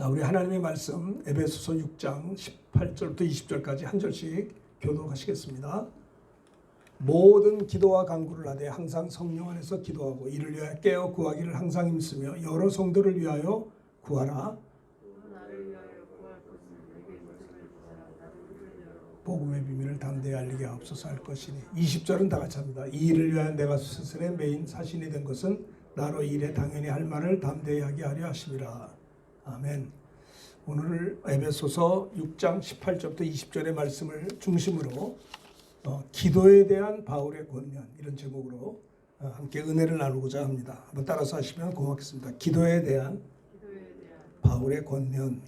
자, 우리 하나님의 말씀 에베소서 6장 18절부터 20절까지 한 절씩 교독하시겠습니다. 모든 기도와 간구를 하되 항상 성령 안에서 기도하고 이를 위하여 깨어 구하기를 항상 힘쓰며 여러 성도를 위하여 구하라. 복음의 비밀을 담대히 알리게 하옵소서 할 것이니 20절은 다 같이 합니다. 이 일을 위하여 내가 스스로의 메인 사신이 된 것은 나로 이 일에 당연히 할 말을 담대히 하게 하려 하심이라. 아멘. 오늘 에베소서 6장 18절부터 20절의 말씀을 중심으로 기도에 대한 바울의 권면 이런 제목으로 함께 은혜를 나누고자 합니다. 한번 따라서 하시면 고맙겠습니다. 기도에 대한 바울의 권면.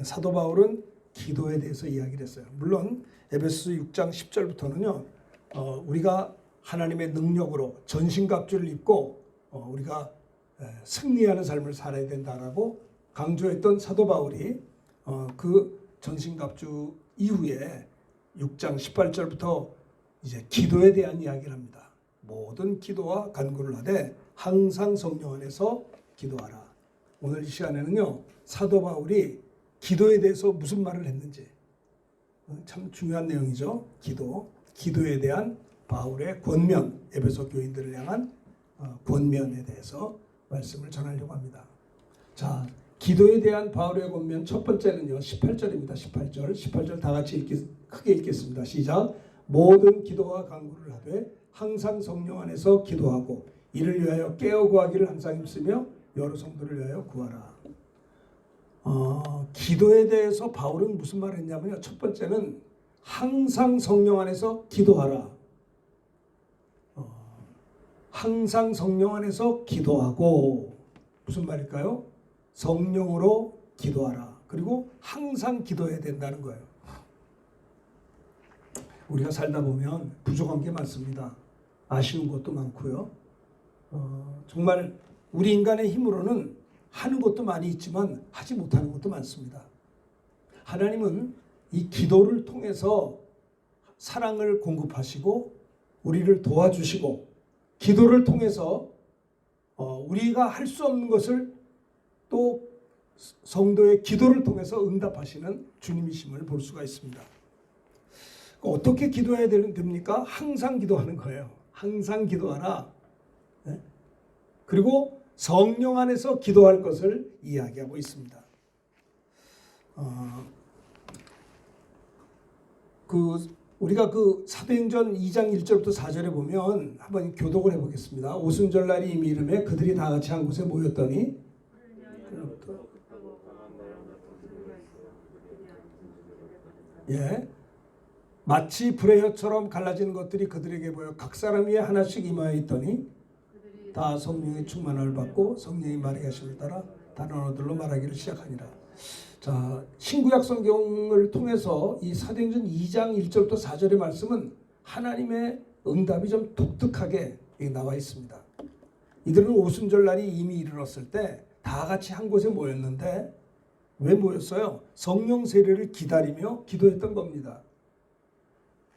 사도 바울은 기도에 대해서 이야기를 했어요. 물론 에베소서 6장 10절부터는요. 우리가 하나님의 능력으로 전신갑주를 입고 우리가 승리하는 삶을 살아야 된다라고 강조했던 사도 바울이 그 전신갑주 이후에 6장 18절부터 이제 기도에 대한 이야기를 합니다. 모든 기도와 간구를 하되 항상 성령 안에서 기도하라. 오늘 이 시간에는요. 사도 바울이 기도에 대해서 무슨 말을 했는지 참 중요한 내용이죠. 기도에 대한 바울의 권면, 에베소 교인들을 향한 권면에 대해서 말씀을 전하려고 합니다. 자, 기도에 대한 바울의 권면 첫 번째는요. 18절입니다. 18절 다 같이 크게 읽겠습니다. 시작. 모든 기도와 간구를 하되 항상 성령 안에서 기도하고 이를 위하여 깨어 구하기를 항상 힘쓰며 여러 성도를 위하여 구하라. 기도에 대해서 바울은 무슨 말을 했냐면요. 첫 번째는 항상 성령 안에서 기도하라. 항상 성령 안에서 기도하고 무슨 말일까요? 성령으로 기도하라. 그리고 항상 기도해야 된다는 거예요. 우리가 살다 보면 부족한 게 많습니다. 아쉬운 것도 많고요. 정말 우리 인간의 힘으로는 하는 것도 많이 있지만 하지 못하는 것도 많습니다. 하나님은 이 기도를 통해서 사랑을 공급하시고 우리를 도와주시고 기도를 통해서 우리가 할 수 없는 것을 또 성도의 기도를 통해서 응답하시는 주님이심을 볼 수가 있습니다. 어떻게 기도해야 됩니까? 항상 기도하는 거예요. 항상 기도하라. 그리고 성령 안에서 기도할 것을 이야기하고 있습니다. 우리가 사도행전 2장 1절부터 4절에 보면 한번 교독을 해보겠습니다. 오순절날이 이미 이름에 그들이 다 같이 한 곳에 모였더니 마치 불의 혀처럼 갈라지는 것들이 그들에게 보여 각 사람 위에 하나씩 임하여 있더니 다 성령의 충만함을 받고 성령이 말하게 하심을 따라 다른 언어들로 말하기를 시작하니라. 자, 신구약 성경을 통해서 이 사도행전 2장 1절부터 4절의 말씀은 하나님의 응답이 좀 독특하게 나와 있습니다. 이들은 오순절날이 이미 이르렀을 때 다 같이 한 곳에 모였는데 왜 모였어요? 성령 세례를 기다리며 기도했던 겁니다.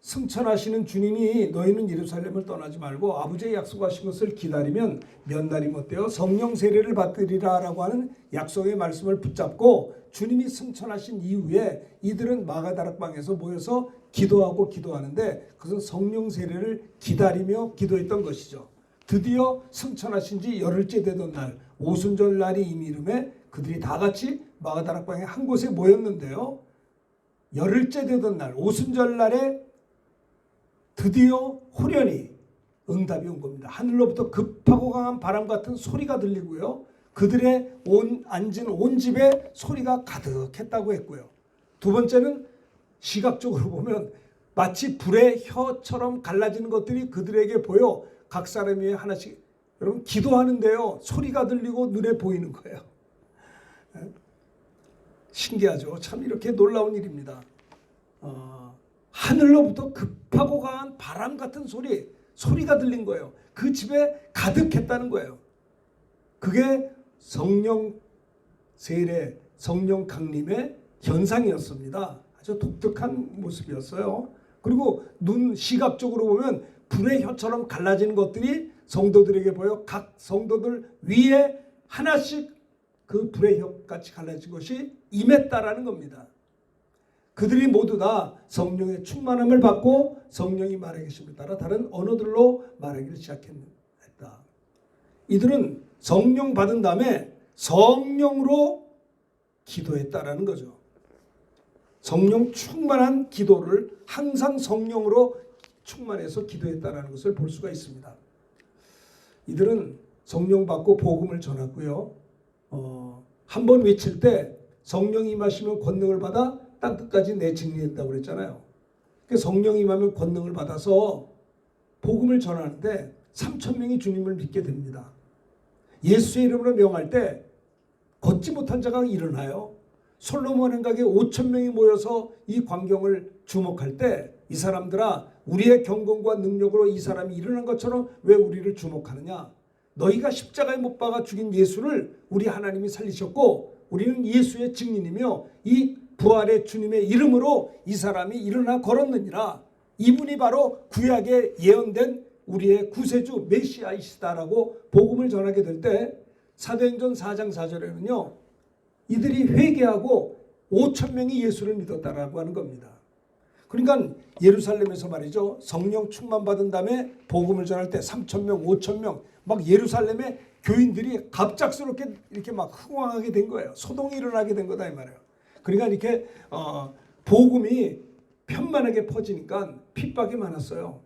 승천하시는 주님이 너희는 예루살렘을 떠나지 말고 아버지의 약속하신 것을 기다리면 몇 날이 못되어 성령 세례를 받으리라 라고 하는 약속의 말씀을 붙잡고 주님이 승천하신 이후에 이들은 마가다락방에서 모여서 기도하는데 그것은 성령 세례를 기다리며 기도했던 것이죠. 드디어 승천하신 지 열흘째 되던 날 오순절 날이 이미 이름에 그들이 다 같이 마가다락방에 한 곳에 모였는데요. 열흘째 되던 날 오순절 날에 드디어 호련히 응답이 온 겁니다. 하늘로부터 급하고 강한 바람 같은 소리가 들리고요. 그들의 앉은 온 집에 소리가 가득했다고 했고요. 두 번째는 시각적으로 보면 마치 불의 혀처럼 갈라지는 것들이 그들에게 보여 각 사람 위에 하나씩 여러분 기도하는데요. 소리가 들리고 눈에 보이는 거예요. 신기하죠. 참 이렇게 놀라운 일입니다. 하늘로부터 급하고 강한 바람 같은 소리가 들린 거예요. 그 집에 가득했다는 거예요. 그게 성령 세례, 성령 강림의 현상이었습니다. 아주 독특한 모습이었어요. 그리고 시각적으로 보면 불의 혀처럼 갈라지는 것들이 성도들에게 보여 각 성도들 위에 하나씩 그 불의 혀같이 갈라진 것이 임했다라는 겁니다. 그들이 모두 다 성령의 충만함을 받고 성령이 말하기 계심을 따라 다른 언어들로 말하기를 시작했다. 이들은 성령 받은 다음에 성령으로 기도했다라는 거죠. 성령 충만한 기도를 항상 성령으로 충만해서 기도했다라는 것을 볼 수가 있습니다. 이들은 성령 받고 복음을 전하고요. 한 번 외칠 때 성령이 임하시면 권능을 받아 땅 끝까지 내 증인된다고 그랬잖아요. 성령이 임하면 권능을 받아서 복음을 전하는데 3,000명이 주님을 믿게 됩니다. 예수의 이름으로 명할 때 걷지 못한 자가 일어나요. 솔로몬 행각에 5,000명이 모여서 이 광경을 주목할 때 이 사람들아 우리의 경건과 능력으로 이 사람이 일어난 것처럼 왜 우리를 주목하느냐. 너희가 십자가에 못 박아 죽인 예수를 우리 하나님이 살리셨고 우리는 예수의 증인이며 이 부활의 주님의 이름으로 이 사람이 일어나 걸었느니라. 이분이 바로 구약에 예언된 우리의 구세주 메시아이시다라고 복음을 전하게 될 때 사도행전 4장 4절에는요. 이들이 회개하고 5,000명이 예수를 믿었다라고 하는 겁니다. 그러니까 예루살렘에서 말이죠. 성령 충만 받은 다음에 복음을 전할 때 3,000명, 5,000명 막 예루살렘의 교인들이 갑작스럽게 이렇게 막 흥황하게 된 거예요. 소동이 일어나게 된 거다 이 말이에요. 그러니까 이렇게 복음이 편만하게 퍼지니까 핍박이 많았어요.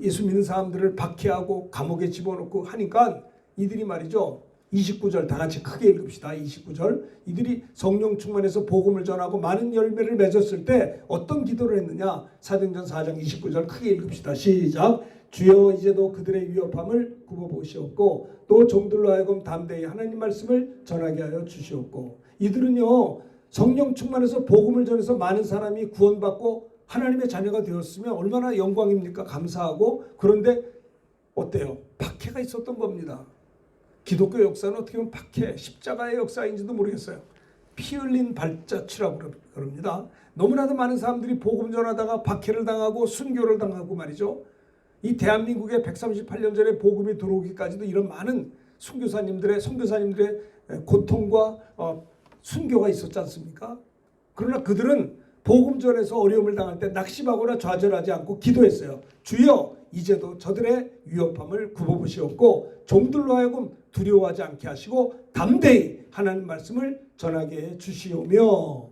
예수 믿는 사람들을 박해하고 감옥에 집어넣고 하니까 이들이 말이죠. 29절 다 같이 크게 읽읍시다. 29절 이들이 성령 충만해서 복음을 전하고 많은 열매를 맺었을 때 어떤 기도를 했느냐. 사도행전 4장 29절 크게 읽읍시다. 시작. 주여 이제도 그들의 위협함을 굽어보시옵고 또 종들로 하여금 담대히 하나님 말씀을 전하게 하여 주시옵고. 이들은요 성령 충만해서 복음을 전해서 많은 사람이 구원받고 하나님의 자녀가 되었으면 얼마나 영광입니까? 감사하고. 그런데 어때요? 박해가 있었던 겁니다. 기독교 역사는 어떻게 보면 박해, 십자가의 역사인지도 모르겠어요. 피 흘린 발자취라고 그럽니다. 너무나도 많은 사람들이 복음 전하다가 박해를 당하고 순교를 당하고 말이죠. 이 대한민국에 138년 전에 복음이 들어오기까지도 이런 많은 선교사님들의 고통과 순교가 있었지 않습니까? 그러나 그들은 복음 전에서 어려움을 당할 때 낙심하거나 좌절하지 않고 기도했어요. 주여 이제도 저들의 위협함을 굽어보시옵고 종들로 하여금 두려워하지 않게 하시고 담대히 하나님 말씀을 전하게 해 주시오며.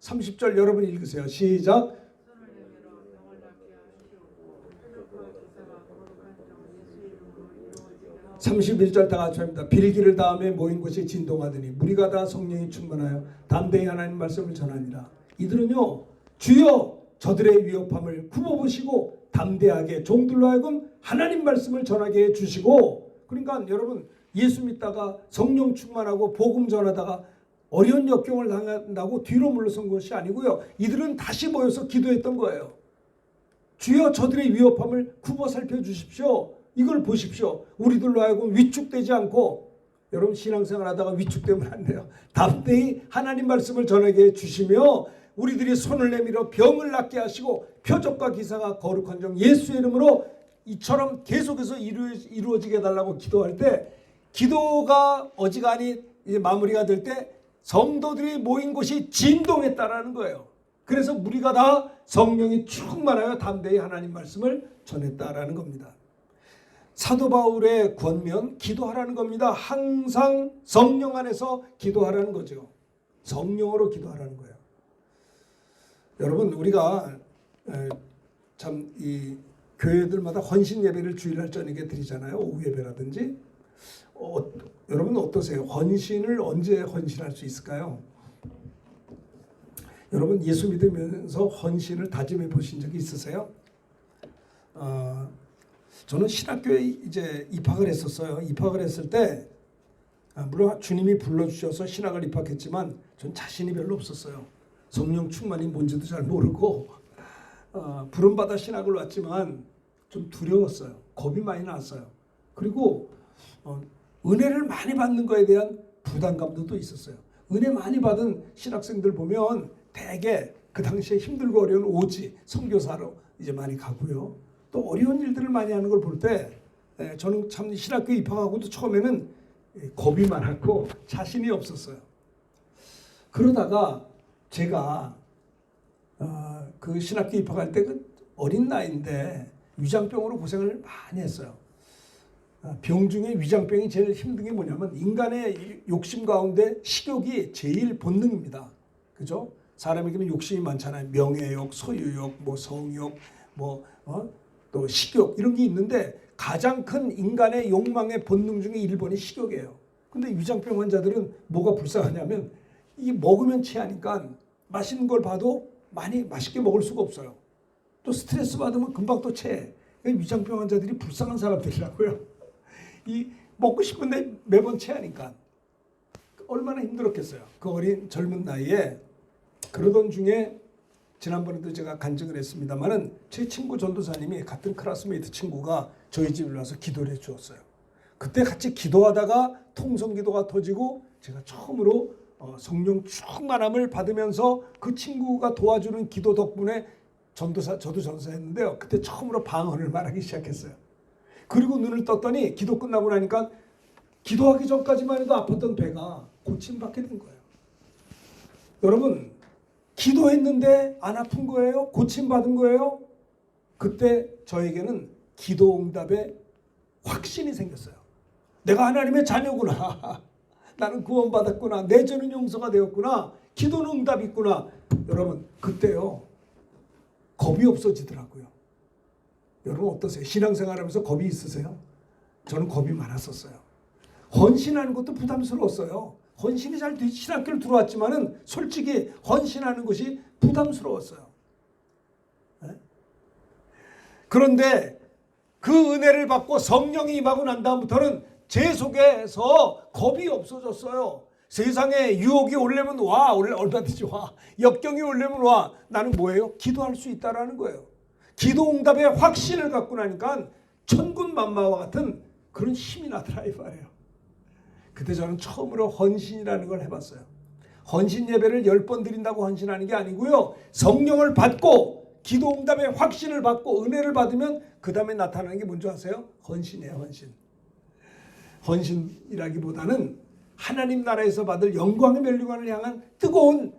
30절 여러분 읽으세요. 시작. 31절 다 같이 합니다. 빌기를 다음에 모인 곳이 진동하더니 무리가 다 성령이 충만하여 담대히 하나님 말씀을 전하니라. 이들은요 주여 저들의 위협함을 굽어보시고 담대하게 종들로 하여금 하나님 말씀을 전하게 해주시고. 그러니까 여러분 예수 믿다가 성령 충만하고 복음 전하다가 어려운 역경을 당한다고 뒤로 물러선 것이 아니고요. 이들은 다시 모여서 기도했던 거예요. 주여 저들의 위협함을 굽어 살펴주십시오. 이걸 보십시오. 우리들로 하여금 위축되지 않고. 여러분 신앙생활 하다가 위축되면 안 돼요. 담대히 하나님 말씀을 전하게 해주시며 우리들이 손을 내밀어 병을 낫게 하시고 표적과 기사가 거룩한 종 예수의 이름으로 이처럼 계속해서 이루어지게 해달라고 기도할 때 기도가 어지간히 이제 마무리가 될 때 성도들이 모인 곳이 진동했다라는 거예요. 그래서 우리가 다 성령이 충만하여 담대히 하나님 말씀을 전했다라는 겁니다. 사도 바울의 권면 기도하라는 겁니다. 항상 성령 안에서 기도하라는 거죠. 성령으로 기도하라는 거예요. 여러분 우리가 참 이 교회들마다 헌신 예배를 주일날 저녁에 드리잖아요. 오후 예배라든지. 여러분 어떠세요? 헌신을 언제 헌신할 수 있을까요? 여러분 예수 믿으면서 헌신을 다짐해 보신 적이 있으세요? 저는 신학교에 이제 입학을 했었어요. 입학을 했을 때 물론 주님이 불러주셔서 신학을 입학했지만 전 자신이 별로 없었어요. 성령 충만이 뭔지도 잘 모르고 부름받아 신학을 왔지만 좀 두려웠어요. 겁이 많이 났어요. 그리고 은혜를 많이 받는 거에 대한 부담감도 또 있었어요. 은혜 많이 받은 신학생들 보면 대개 그 당시에 힘들고 어려운 오지 선교사로 이제 많이 가고요. 또 어려운 일들을 많이 하는 걸 볼 때 저는 참 신학교에 입학하고도 처음에는 겁이 많았고 자신이 없었어요. 그러다가 제가 그 신학교 입학할 때 그 어린 나이인데 위장병으로 고생을 많이 했어요. 병 중에 위장병이 제일 힘든 게 뭐냐면 인간의 욕심 가운데 식욕이 제일 본능입니다. 그죠? 사람에게는 욕심이 많잖아요. 명예욕, 소유욕, 뭐 성욕, 또 식욕 이런 게 있는데 가장 큰 인간의 욕망의 본능 중에 1번이 식욕이에요. 근데 위장병 환자들은 뭐가 불쌍하냐면 이 먹으면 체하니까 맛있는 걸 봐도 많이 맛있게 먹을 수가 없어요. 또 스트레스 받으면 금방 또 체해. 위장병 환자들이 불쌍한 사람들이라고요. 이 먹고 싶은데 매번 체하니까 얼마나 힘들었겠어요. 그 어린 젊은 나이에. 그러던 중에 지난번에도 제가 간증을 했습니다마는 제 친구 전도사님이 같은 클래스메이트 친구가 저희 집에 와서 기도를 해주었어요. 그때 같이 기도하다가 통성기도가 터지고 제가 처음으로 성령 충만함을 받으면서 그 친구가 도와주는 기도 덕분에 저도 전도사했는데요. 그때 처음으로 방언을 말하기 시작했어요. 그리고 눈을 떴더니 기도 끝나고 나니까 기도하기 전까지만 해도 아팠던 배가 고침받게 된 거예요. 여러분, 기도했는데 안 아픈 거예요? 고침받은 거예요? 그때 저에게는 기도 응답에 확신이 생겼어요. 내가 하나님의 자녀구나. 나는 구원받았구나. 내 죄는 용서가 되었구나. 기도는 응답이 있구나. 여러분, 그때요. 겁이 없어지더라고요. 여러분 어떠세요? 신앙생활하면서 겁이 있으세요? 저는 겁이 많았었어요. 헌신하는 것도 부담스러웠어요. 헌신이 잘 신학교를 들어왔지만은 솔직히 헌신하는 것이 부담스러웠어요. 네? 그런데 그 은혜를 받고 성령이 임하고 난 다음부터는 제 속에서 겁이 없어졌어요. 세상에 유혹이 오려면 와, 얼마든지 와. 역경이 오려면 와. 나는 뭐예요? 기도할 수 있다라는 거예요. 기도 응답의 확신을 갖고 나니까 천군만마와 같은 그런 힘이 나더라 이 말이에요. 그때 저는 처음으로 헌신이라는 걸 해봤어요. 헌신 예배를 10번 드린다고 헌신하는 게 아니고요. 성령을 받고 기도 응답의 확신을 받고 은혜를 받으면 그 다음에 나타나는 게 뭔지 아세요? 헌신이에요. 헌신. 헌신이라기보다는 하나님 나라에서 받을 영광의 멸류관을 향한 뜨거운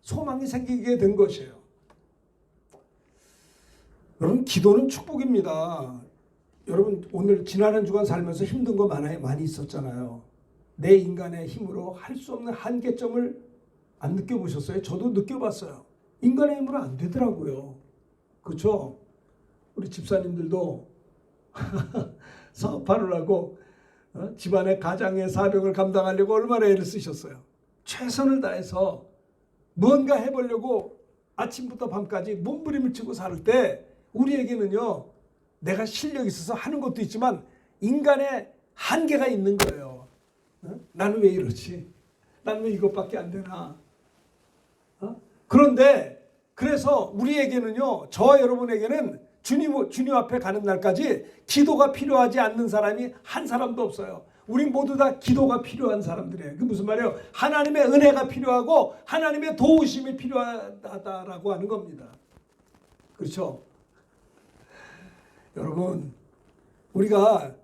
소망이 생기게 된 것이에요. 여러분, 기도는 축복입니다. 여러분, 오늘 지난 한 주간 살면서 힘든 거 많이 있었잖아요. 내 인간의 힘으로 할 수 없는 한계점을 안 느껴보셨어요? 저도 느껴봤어요. 인간의 힘으로 안 되더라고요. 그렇죠? 우리 집사님들도 사업하느라고 집안의 가장의 사명을 감당하려고 얼마나 애를 쓰셨어요. 최선을 다해서 무언가 해보려고 아침부터 밤까지 몸부림을 치고 살 때 우리에게는요, 내가 실력이 있어서 하는 것도 있지만 인간의 한계가 있는 거예요. 나는 왜 이러지? 나는 왜 이것밖에 안 되나? 그런데 그래서 우리에게는요, 저와 여러분에게는 주님 앞에 가는 날까지 기도가 필요하지 않는 사람이 한 사람도 없어요. 우리 모두 다 기도가 필요한 사람들이에요. 그 무슨 말이에요? 하나님의 은혜가 필요하고 하나님의 도우심이 필요하다라고 하는 겁니다. 그렇죠? 여러분, 우리가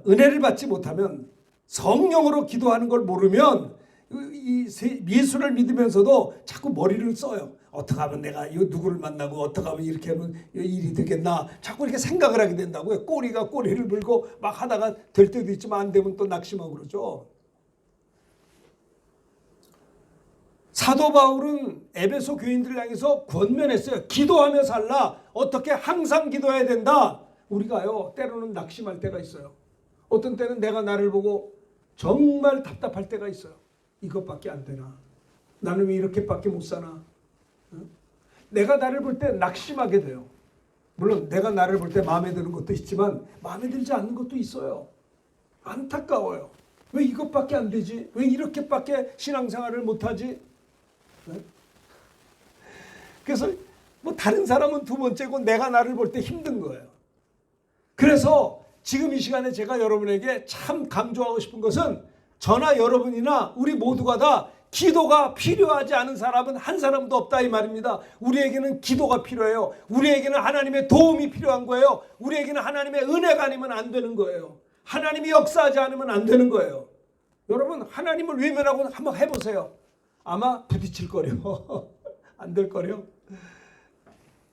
은혜를 받지 못하면 성령으로 기도하는 걸 모르면 이 예수를 믿으면서도 자꾸 머리를 써요. 어떻게 하면 내가 이 누구를 만나고 어떻게 하면 이렇게 하면 일이 되겠나, 자꾸 이렇게 생각을 하게 된다고요. 꼬리가 꼬리를 물고 막 하다가 될 때도 있지만 안 되면 또 낙심하고 그러죠. 사도 바울은 에베소 교인들을 향해서 권면했어요. 기도하며 살라. 어떻게? 항상 기도해야 된다. 우리가요, 때로는 낙심할 때가 있어요. 어떤 때는 내가 나를 보고 정말 답답할 때가 있어요. 이것밖에 안 되나? 나는 왜 이렇게밖에 못 사나? 내가 나를 볼 때 낙심하게 돼요. 물론 내가 나를 볼 때 마음에 드는 것도 있지만 마음에 들지 않는 것도 있어요. 안타까워요. 왜 이것밖에 안 되지? 왜 이렇게밖에 신앙생활을 못하지? 그래서 뭐 다른 사람은 두 번째고 내가 나를 볼 때 힘든 거예요. 그래서 지금 이 시간에 제가 여러분에게 참 강조하고 싶은 것은 저나 여러분이나 우리 모두가 다 기도가 필요하지 않은 사람은 한 사람도 없다 이 말입니다. 우리에게는 기도가 필요해요. 우리에게는 하나님의 도움이 필요한 거예요. 우리에게는 하나님의 은혜가 아니면 안 되는 거예요. 하나님이 역사하지 않으면 안 되는 거예요. 여러분 하나님을 외면하고 한번 해보세요. 아마 부딪힐 거려. 안 될 거려.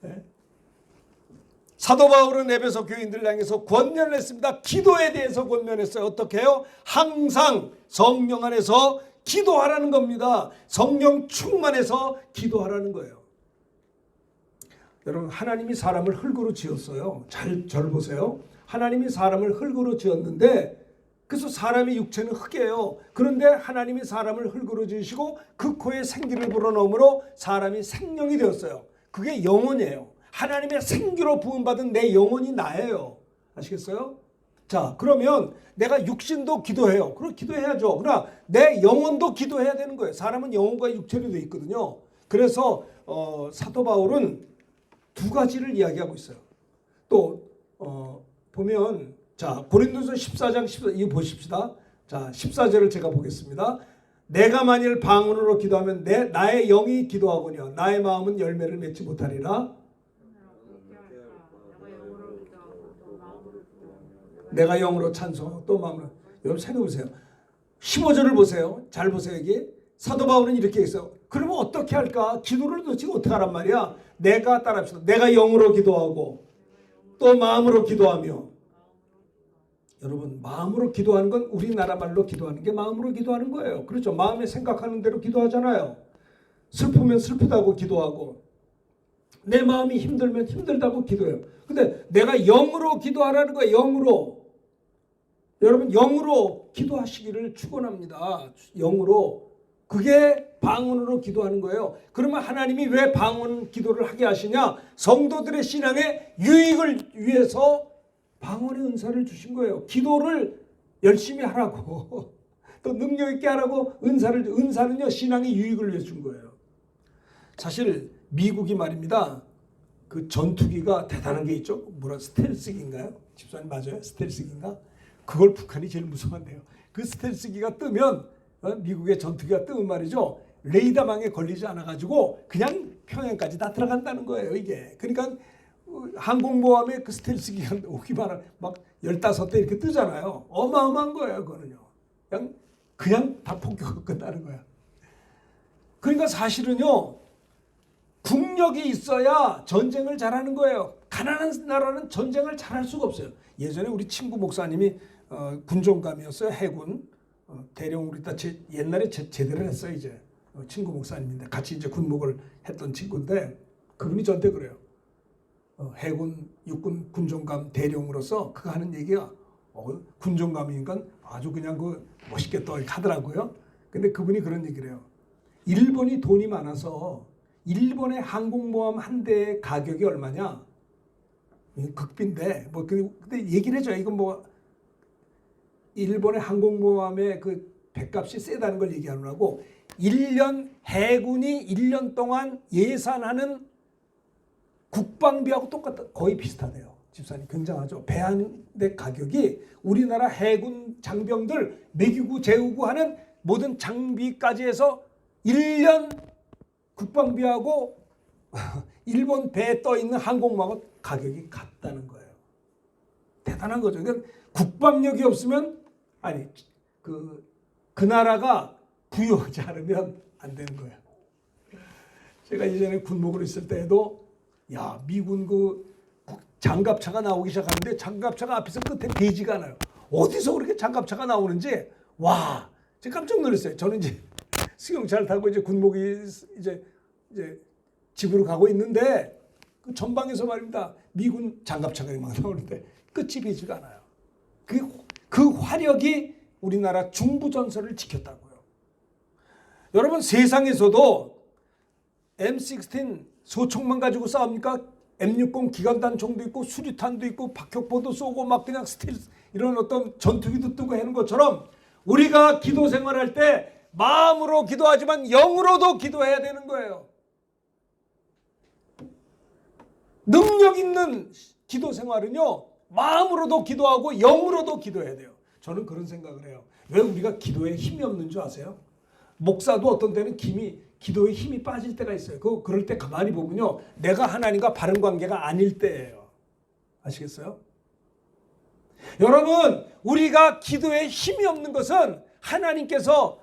네? 사도 바울은 에베소 교인들을 향해서 권면을 했습니다. 기도에 대해서 권면했어요. 어떻게 해요? 항상 성령 안에서 기도하라는 겁니다. 성령 충만해서 기도하라는 거예요. 여러분 하나님이 사람을 흙으로 지었어요. 잘 보세요. 하나님이 사람을 흙으로 지었는데 그래서 사람의 육체는 흙이에요. 그런데 하나님이 사람을 흙으로 지으시고 그 코에 생기를 불어넣음으로 사람이 생명이 되었어요. 그게 영혼이에요. 하나님의 생기로 부음받은 내 영혼이 나예요. 아시겠어요? 자, 그러면 내가 육신도 기도해요. 그럼 기도해야죠. 그러나 내 영혼도 기도해야 되는 거예요. 사람은 영혼과 육체로 되어 있거든요. 그래서 사도 바울은 두 가지를 이야기하고 있어요. 또 보면 자 고린도서 14장 14 이거 보십시다. 자 14절을 제가 보겠습니다. 내가 만일 방언으로 기도하면 나의 영이 기도하거니와 나의 마음은 열매를 맺지 못하리라. 내가 영으로 찬송하고 또 마음으로. 여러분 생각해 보세요. 15절을 보세요. 잘 보세요. 여기 사도 바울은 이렇게 했어요. 그러면 어떻게 할까? 기도를 도대체 어떻게 하란 말이야? 내가 따라합시다. 내가 영으로 기도하고 또 마음으로 기도하며. 여러분 마음으로 기도하는 건 우리나라 말로 기도하는 게 마음으로 기도하는 거예요. 그렇죠? 마음에 생각하는 대로 기도하잖아요. 슬프면 슬프다고 기도하고 내 마음이 힘들면 힘들다고 기도해요. 근데 내가 영으로 기도하라는 거예요. 영으로. 여러분 영으로 기도하시기를 축원합니다. 영으로. 그게 방언으로 기도하는 거예요. 그러면 하나님이 왜 방언 기도를 하게 하시냐? 성도들의 신앙의 유익을 위해서 방언의 은사를 주신 거예요. 기도를 열심히 하라고 또 능력 있게 하라고 은사는요 신앙의 유익을 위해 준 거예요. 사실 미국이 말입니다. 그 전투기가 대단한 게 있죠. 뭐라 스텔스기인가요? 집사님 맞아요? 스텔스기인가? 그걸 북한이 제일 무서워한대요. 그 스텔스기가 뜨면 미국의 전투기가 뜨면 말이죠. 레이더망에 걸리지 않아가지고 그냥 평양까지 다 들어간다는 거예요. 이게. 그러니까 항공모함에 그 스텔스기가 오기만 하면 막 15대 이렇게 뜨잖아요. 어마어마한 거예요. 그거는요. 그냥 다 폭격하고 끝나는 거야. 그러니까 사실은요. 국력이 있어야 전쟁을 잘하는 거예요. 가난한 나라는 전쟁을 잘할 수가 없어요. 예전에 우리 친구 목사님이 군종감이었어요. 해군. 대령 우리 다 옛날에 제대로 했어요. 이제 친구 목사님인데 같이 이제 군목을 했던 친구인데 그분이 저한테 그래요. 해군 육군 군종감 대령으로서 그가 하는 얘기가 군종감이니까 아주 그냥 그 멋있게 또 하더라고요. 근데 그분이 그런 얘기를 해요. 일본이 돈이 많아서 일본의 항공모함 한 대의 가격이 얼마냐? 극비인데 뭐 근데 얘기를 해줘요. 이건 뭐 일본의 항공모함의 그 배값이 세다는 걸 얘기하느라고 1년 해군이 1년 동안 예산하는 국방비하고 똑같다. 거의 비슷하대요. 집사님 굉장하죠. 배 한 대 가격이 우리나라 해군 장병들 먹이고 재우고 하는 모든 장비까지 해서 1년 국방비하고 일본 배에 떠 있는 항공모하고 가격이 같다는 거예요. 대단한 거죠. 그러니까 국방력이 없으면 아니 그 나라가 부유하지 않으면 안 되는 거예요. 제가 이전에 군목으로 있을 때에도 야 미군 그 장갑차가 나오기 시작하는데 장갑차가 앞에서 끝에 되지가 않아요. 어디서 그렇게 장갑차가 나오는지 와 제가 깜짝 놀랐어요. 저는 이제 승용차를 타고 이제 군목이 이제 집으로 가고 있는데 그 전방에서 말입니다. 미군 장갑차가 막 나오는데 끝이 보이지가 않아요. 그 화력이 우리나라 중부전선을 지켰다고요. 여러분 세상에서도 M16 소총만 가지고 싸웁니까? M60 기관단총도 있고 수류탄도 있고 박격포도 쏘고 막 그냥 스틸 이런 어떤 전투기도 뜨고 하는 것처럼 우리가 기도 생활할 때 마음으로 기도하지만 영으로도 기도해야 되는 거예요. 능력 있는 기도 생활은요. 마음으로도 기도하고 영으로도 기도해야 돼요. 저는 그런 생각을 해요. 왜 우리가 기도에 힘이 없는 줄 아세요? 목사도 어떤 때는 기도에 힘이 빠질 때가 있어요. 그럴 때 가만히 보면요. 내가 하나님과 바른 관계가 아닐 때예요. 아시겠어요? 여러분, 우리가 기도에 힘이 없는 것은 하나님께서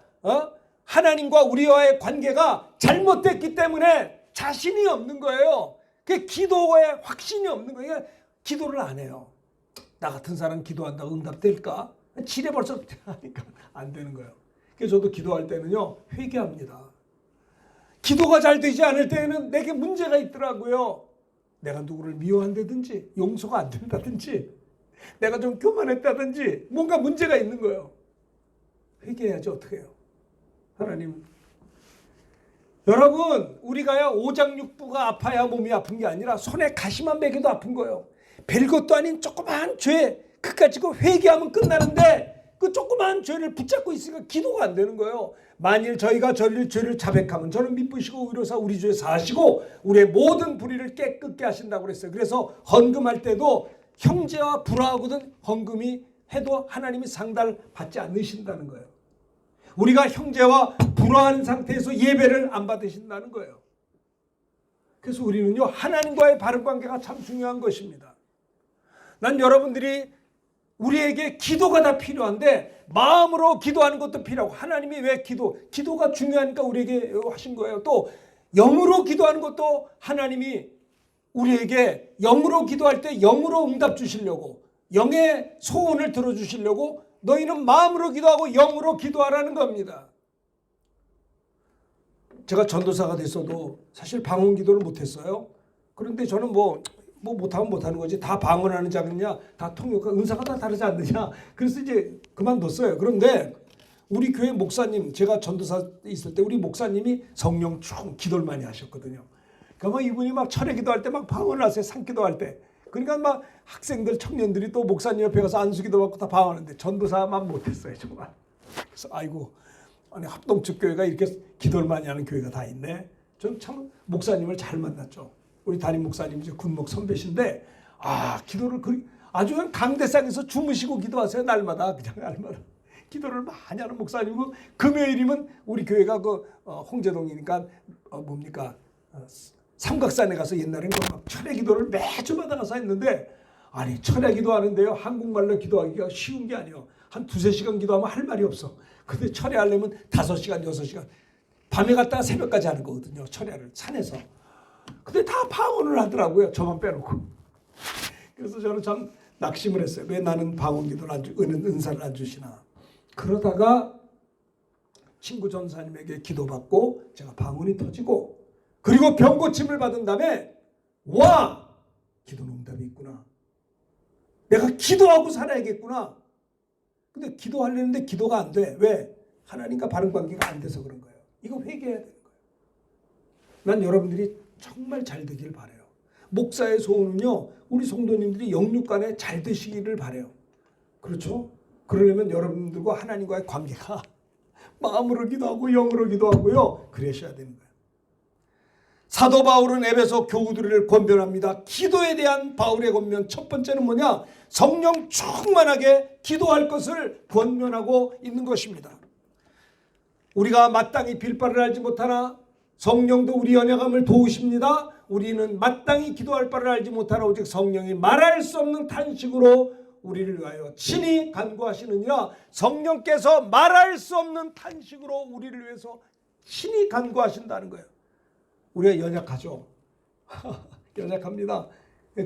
하나님과 우리와의 관계가 잘못됐기 때문에 자신이 없는 거예요. 그 기도에 확신이 없는 거예요. 기도를 안 해요. 나 같은 사람 기도한다고 응답될까? 지뢰 벌써 하니까 안 되는 거예요. 그래서 저도 기도할 때는요, 회개합니다. 기도가 잘 되지 않을 때에는 내게 문제가 있더라고요. 내가 누구를 미워한다든지 용서가 안 된다든지 내가 좀 교만했다든지 뭔가 문제가 있는 거예요. 회개해야지 어떻게 해요. 하나님, 여러분, 우리가요 오장육부가 아파야 몸이 아픈 게 아니라 손에 가시만 베겨도 아픈 거예요. 별것도 아닌 조그만 죄 그 가지고 회개하면 끝나는데 그 조그만 죄를 붙잡고 있으니까 기도가 안 되는 거예요. 만일 저희가 죄를 자백하면 저는 미쁘시고 의로사 우리 죄 사하시고 우리의 모든 불의를 깨끗게 하신다고 그랬어요. 그래서 헌금할 때도 형제와 불화하거든 헌금이 해도 하나님이 상달을 받지 않으신다는 거예요. 우리가 형제와 불화하는 상태에서 예배를 안 받으신다는 거예요. 그래서 우리는요 하나님과의 바른 관계가 참 중요한 것입니다. 난 여러분들이 우리에게 기도가 다 필요한데 마음으로 기도하는 것도 필요하고 하나님이 왜 기도가 중요하니까 우리에게 하신 거예요. 또 영으로 기도하는 것도 하나님이 우리에게 영으로 기도할 때 영으로 응답 주시려고 영의 소원을 들어주시려고 너희는 마음으로 기도하고 영으로 기도하라는 겁니다. 제가 전도사가 됐어도 사실 방언 기도를 못했어요. 그런데 저는 뭐 못하면 못하는 거지. 다 방언하는 자느냐, 다 통역하 은사가 다 다르지 않느냐. 그래서 이제 그만뒀어요. 그런데 우리 교회 목사님, 제가 전도사 있을 때 우리 목사님이 성령 쭉 기도를 많이 하셨거든요. 그러니까 이분이 막 철회 기도할 때 막 방언을 하세요. 산기도할 때. 그러니까 막 학생들, 청년들이 또 목사님 옆에 가서 안수기도 받고 다 방언하는데 전도사만 못했어요, 정말. 그래서 아이고, 아니 합동측 교회가 이렇게 기도를 많이 하는 교회가 다 있네. 전 참 목사님을 잘 만났죠. 우리 담임 목사님 이제 군목 선배신데 기도를 아주 그냥 강대상에서 주무시고 기도하세요. 날마다 그냥 날마다 기도를 많이 하는 목사님이고 금요일이면 우리 교회가 홍제동이니까 삼각산에 가서 옛날에는 막 철야 기도를 매주마다 가서 했는데 아니 철야 기도하는데요 한국말로 기도하기가 쉬운 게 아니에요. 한 2-3시간 기도하면 할 말이 없어. 근데 철야하려면 5시간 6시간 밤에 갔다가 새벽까지 하는 거거든요. 철야를 산에서. 근데 다 방언을 하더라고요. 저만 빼놓고. 그래서 저는 참 낙심을 했어요. 왜 나는 방언 기도를 은사를 안 주시나. 그러다가 친구 전사님에게 기도받고 제가 방언이 터지고 그리고 병 고침을 받은 다음에 와! 기도는 응답이 있구나. 내가 기도하고 살아야겠구나. 근데 기도하려는데 기도가 안 돼. 왜? 하나님과 바른 관계가 안 돼서 그런 거예요. 이거 회개해야 되는 거예요. 난 여러분들이 정말 잘 되길 바라요. 목사의 소원은요. 우리 성도님들이 영육간에 잘 되시기를 바라요. 그렇죠? 그러려면 여러분들과 하나님과의 관계가 마음으로 기도하고 영으로 기도하고요. 그러셔야 되는 거예요. 사도 바울은 에베소 교우들을 권면합니다. 기도에 대한 바울의 권면 첫 번째는 뭐냐? 성령 충만하게 기도할 것을 권면하고 있는 것입니다. 우리가 마땅히 빌바를 알지 못하나 성령도 우리 연약함을 도우십니다. 우리는 마땅히 기도할 바를 알지 못하나 오직 성령이 말할 수 없는 탄식으로 우리를 위하여 친히 간구하시느니라. 성령께서 말할 수 없는 탄식으로 우리를 위해서 친히 간구하신다는 거예요. 우리가 연약하죠. 연약합니다.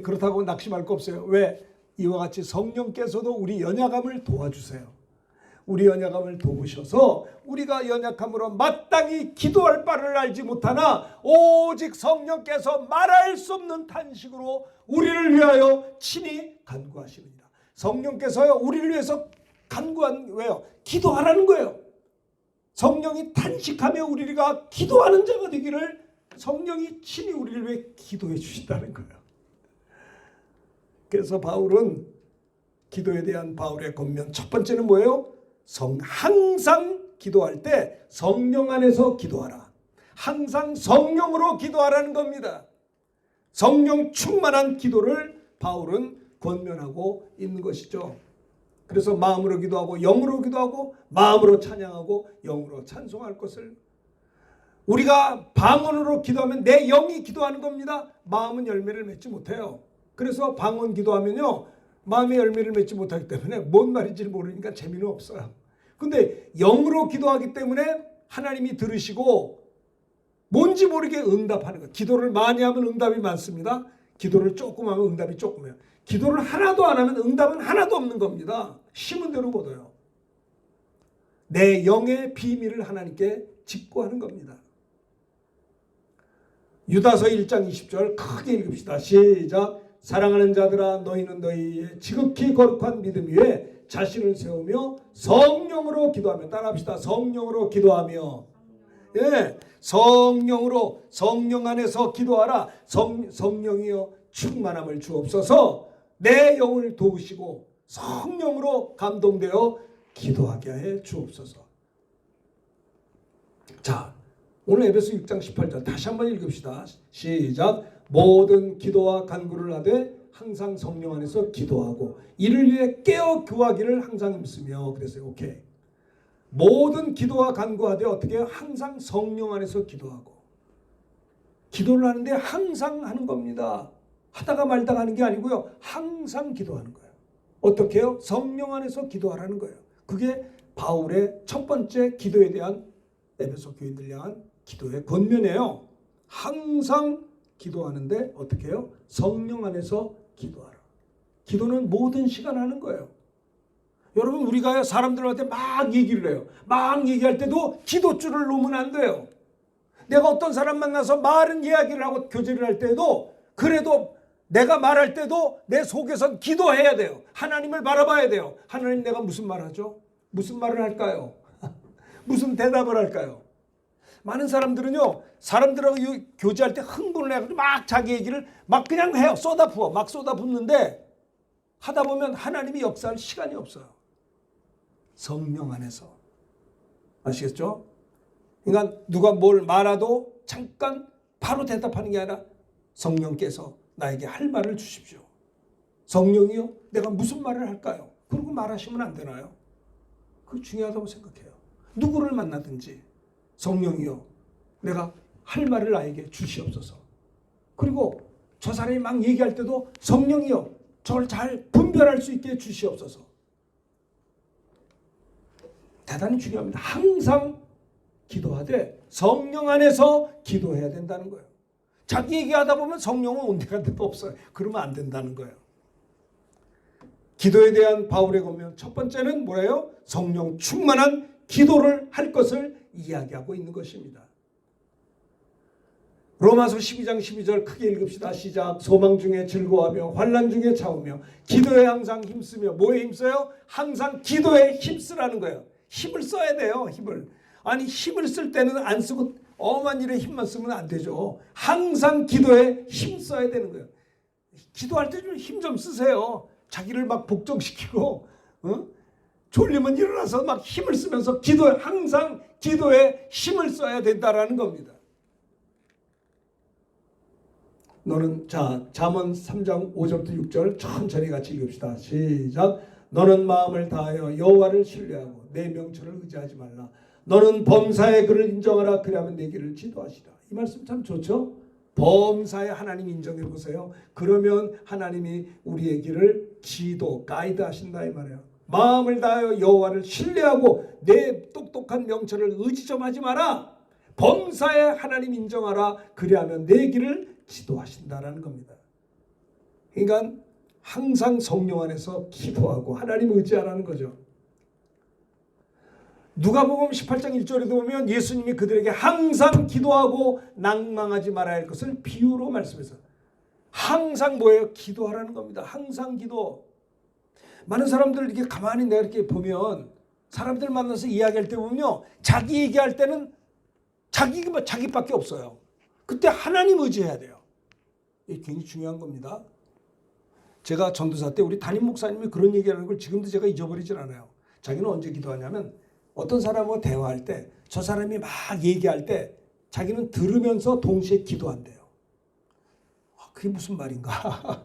그렇다고 낙심할 거 없어요. 왜? 이와 같이 성령께서도 우리 연약함을 도와주세요. 우리 연약함을 도우셔서 우리가 연약함으로 마땅히 기도할 바를 알지 못하나 오직 성령께서 말할 수 없는 탄식으로 우리를 위하여 친히 간구하시느니라. 성령께서요 우리를 위해서 왜요? 기도하라는 거예요. 성령이 탄식하며 우리가 기도하는 자가 되기를 성령이 친히 우리를 위해 기도해 주신다는 거예요. 그래서 바울은 기도에 대한 바울의 권면 첫 번째는 뭐예요? 항상 기도할 때 성령 안에서 기도하라. 항상 성령으로 기도하라는 겁니다. 성령 충만한 기도를 바울은 권면하고 있는 것이죠. 그래서 마음으로 기도하고 영으로 기도하고 마음으로 찬양하고 영으로 찬송할 것을 우리가 방언으로 기도하면 내 영이 기도하는 겁니다. 마음은 열매를 맺지 못해요. 그래서 방언 기도하면요 마음의 열매를 맺지 못하기 때문에 뭔 말인지 모르니까 재미는 없어요. 근데 영으로 기도하기 때문에 하나님이 들으시고 뭔지 모르게 응답하는 거예요. 기도를 많이 하면 응답이 많습니다. 기도를 조금 하면 응답이 조금해요. 기도를 하나도 안 하면 응답은 하나도 없는 겁니다. 심은 대로 거둬요. 내 영의 비밀을 하나님께 직고하는 겁니다. 유다서 1장 20절 크게 읽읍시다. 시작. 사랑하는 자들아 너희는 너희의 지극히 거룩한 믿음 위에 자신을 세우며 성령으로 기도하며, 따라합시다. 성령으로 기도하며. 예, 성령으로, 성령 안에서 기도하라. 성령이여 충만함을 주옵소서. 내 영을 도우시고 성령으로 감동되어 기도하게 해 주옵소서. 자, 오늘 에베소 6장 18절 다시 한번 읽읍시다. 시작. 모든 기도와 간구를 하되 항상 성령 안에서 기도하고 이를 위해 깨어 구하기를 항상 힘쓰며. 그랬어요. 오케이. 모든 기도와 간구하되 어떻게 해요? 항상 성령 안에서 기도하고. 기도를 하는데 항상 하는 겁니다. 하다가 말다가 하는 게 아니고요. 항상 기도하는 거예요. 어떻게 해요? 성령 안에서 기도하라는 거예요. 그게 바울의 첫 번째 기도에 대한 에베소 교인들 향한 기도의 권면이에요. 항상 기도하는데 어떻게 해요? 성령 안에서 기도하라. 기도는 모든 시간 하는 거예요. 여러분, 우리가 사람들한테 막 얘기를 해요. 막 얘기할 때도 기도줄을 놓으면 안 돼요. 내가 어떤 사람 만나서 많은 이야기를 하고 교제를 할 때도, 그래도 내가 말할 때도 내 속에선 기도해야 돼요. 하나님을 바라봐야 돼요. 하나님, 내가 무슨 말 하죠? 무슨 말을 할까요? 무슨 대답을 할까요? 많은 사람들은요, 사람들하고 교제할 때 흥분을 해가지고 막 자기 얘기를 막 그냥 해요. 쏟아부어. 막 쏟아붓는데 하다 보면 하나님이 역사할 시간이 없어요. 성령 안에서. 아시겠죠? 그러니까 누가 뭘 말해도 잠깐 바로 대답하는 게 아니라 성령께서 나에게 할 말을 주십시오. 성령이요? 내가 무슨 말을 할까요? 그러고 말하시면 안 되나요? 그거 중요하다고 생각해요. 누구를 만나든지 성령이요, 내가 할 말을 나에게 주시옵소서. 그리고 저 사람이 막 얘기할 때도 성령이요, 저를 잘 분별할 수 있게 주시옵소서. 대단히 중요합니다. 항상 기도하되 성령 안에서 기도해야 된다는 거예요. 자기 얘기하다 보면 성령은 온데간데도 없어요. 그러면 안 된다는 거예요. 기도에 대한 바울의 권면 첫 번째는 뭐예요? 성령 충만한 기도를 할 것을 이야기하고 있는 것입니다. 로마서 12장 12절 크게 읽읍시다. 시작. 소망 중에 즐거워하며 환난 중에 참으며 기도에 항상 힘쓰며. 뭐에 힘써요? 항상 기도에 힘쓰라는 거예요. 힘을 써야 돼요. 힘을. 아니, 힘을 쓸 때는 안 쓰고 엄한 일에 힘만 쓰면 안 되죠. 항상 기도에 힘 써야 되는 거예요. 기도할 때 좀 힘 좀 쓰세요. 자기를 막 복종시키고 졸리면 일어나서 막 힘을 쓰면서 항상 기도에 힘을 써야 된다라는 겁니다. 너는, 자, 잠언 3장 5절부터 6절 천천히 같이 읽읍시다. 시작. 너는 마음을 다하여 여호와를 신뢰하고 내 명철을 의지하지 말라. 너는 범사의 그를 인정하라. 그리하면 내 길을 지도하시라. 이 말씀 참 좋죠? 범사의 하나님 인정해 보세요. 그러면 하나님이 우리의 길을 가이드 하신다 이 말이에요. 마음을 다하여 여호와를 신뢰하고 내 똑똑한 명철을 의지 좀 하지 마라. 범사의 하나님 인정하라. 그리하면 내 길을 지도하신다라는 겁니다. 그러니까 항상 성령 안에서 기도하고 하나님을 의지하라는 거죠. 누가복음 18장 1절에도 보면 예수님이 그들에게 항상 기도하고 낭망하지 말아야 할 것을 비유로 말씀해서 항상 뭐예요? 기도하라는 겁니다. 항상 기도. 많은 사람들 이렇게 가만히 내가 이렇게 보면 사람들 만나서 이야기할 때 보면요, 자기 얘기할 때는 자기밖에 없어요. 그때 하나님 의지해야 돼요. 이게 굉장히 중요한 겁니다. 제가 전도사 때 우리 담임 목사님이 그런 얘기하는 걸 지금도 제가 잊어버리질 않아요. 자기는 언제 기도하냐면 어떤 사람하고 대화할 때 저 사람이 막 얘기할 때 자기는 들으면서 동시에 기도한대요. 그게 무슨 말인가?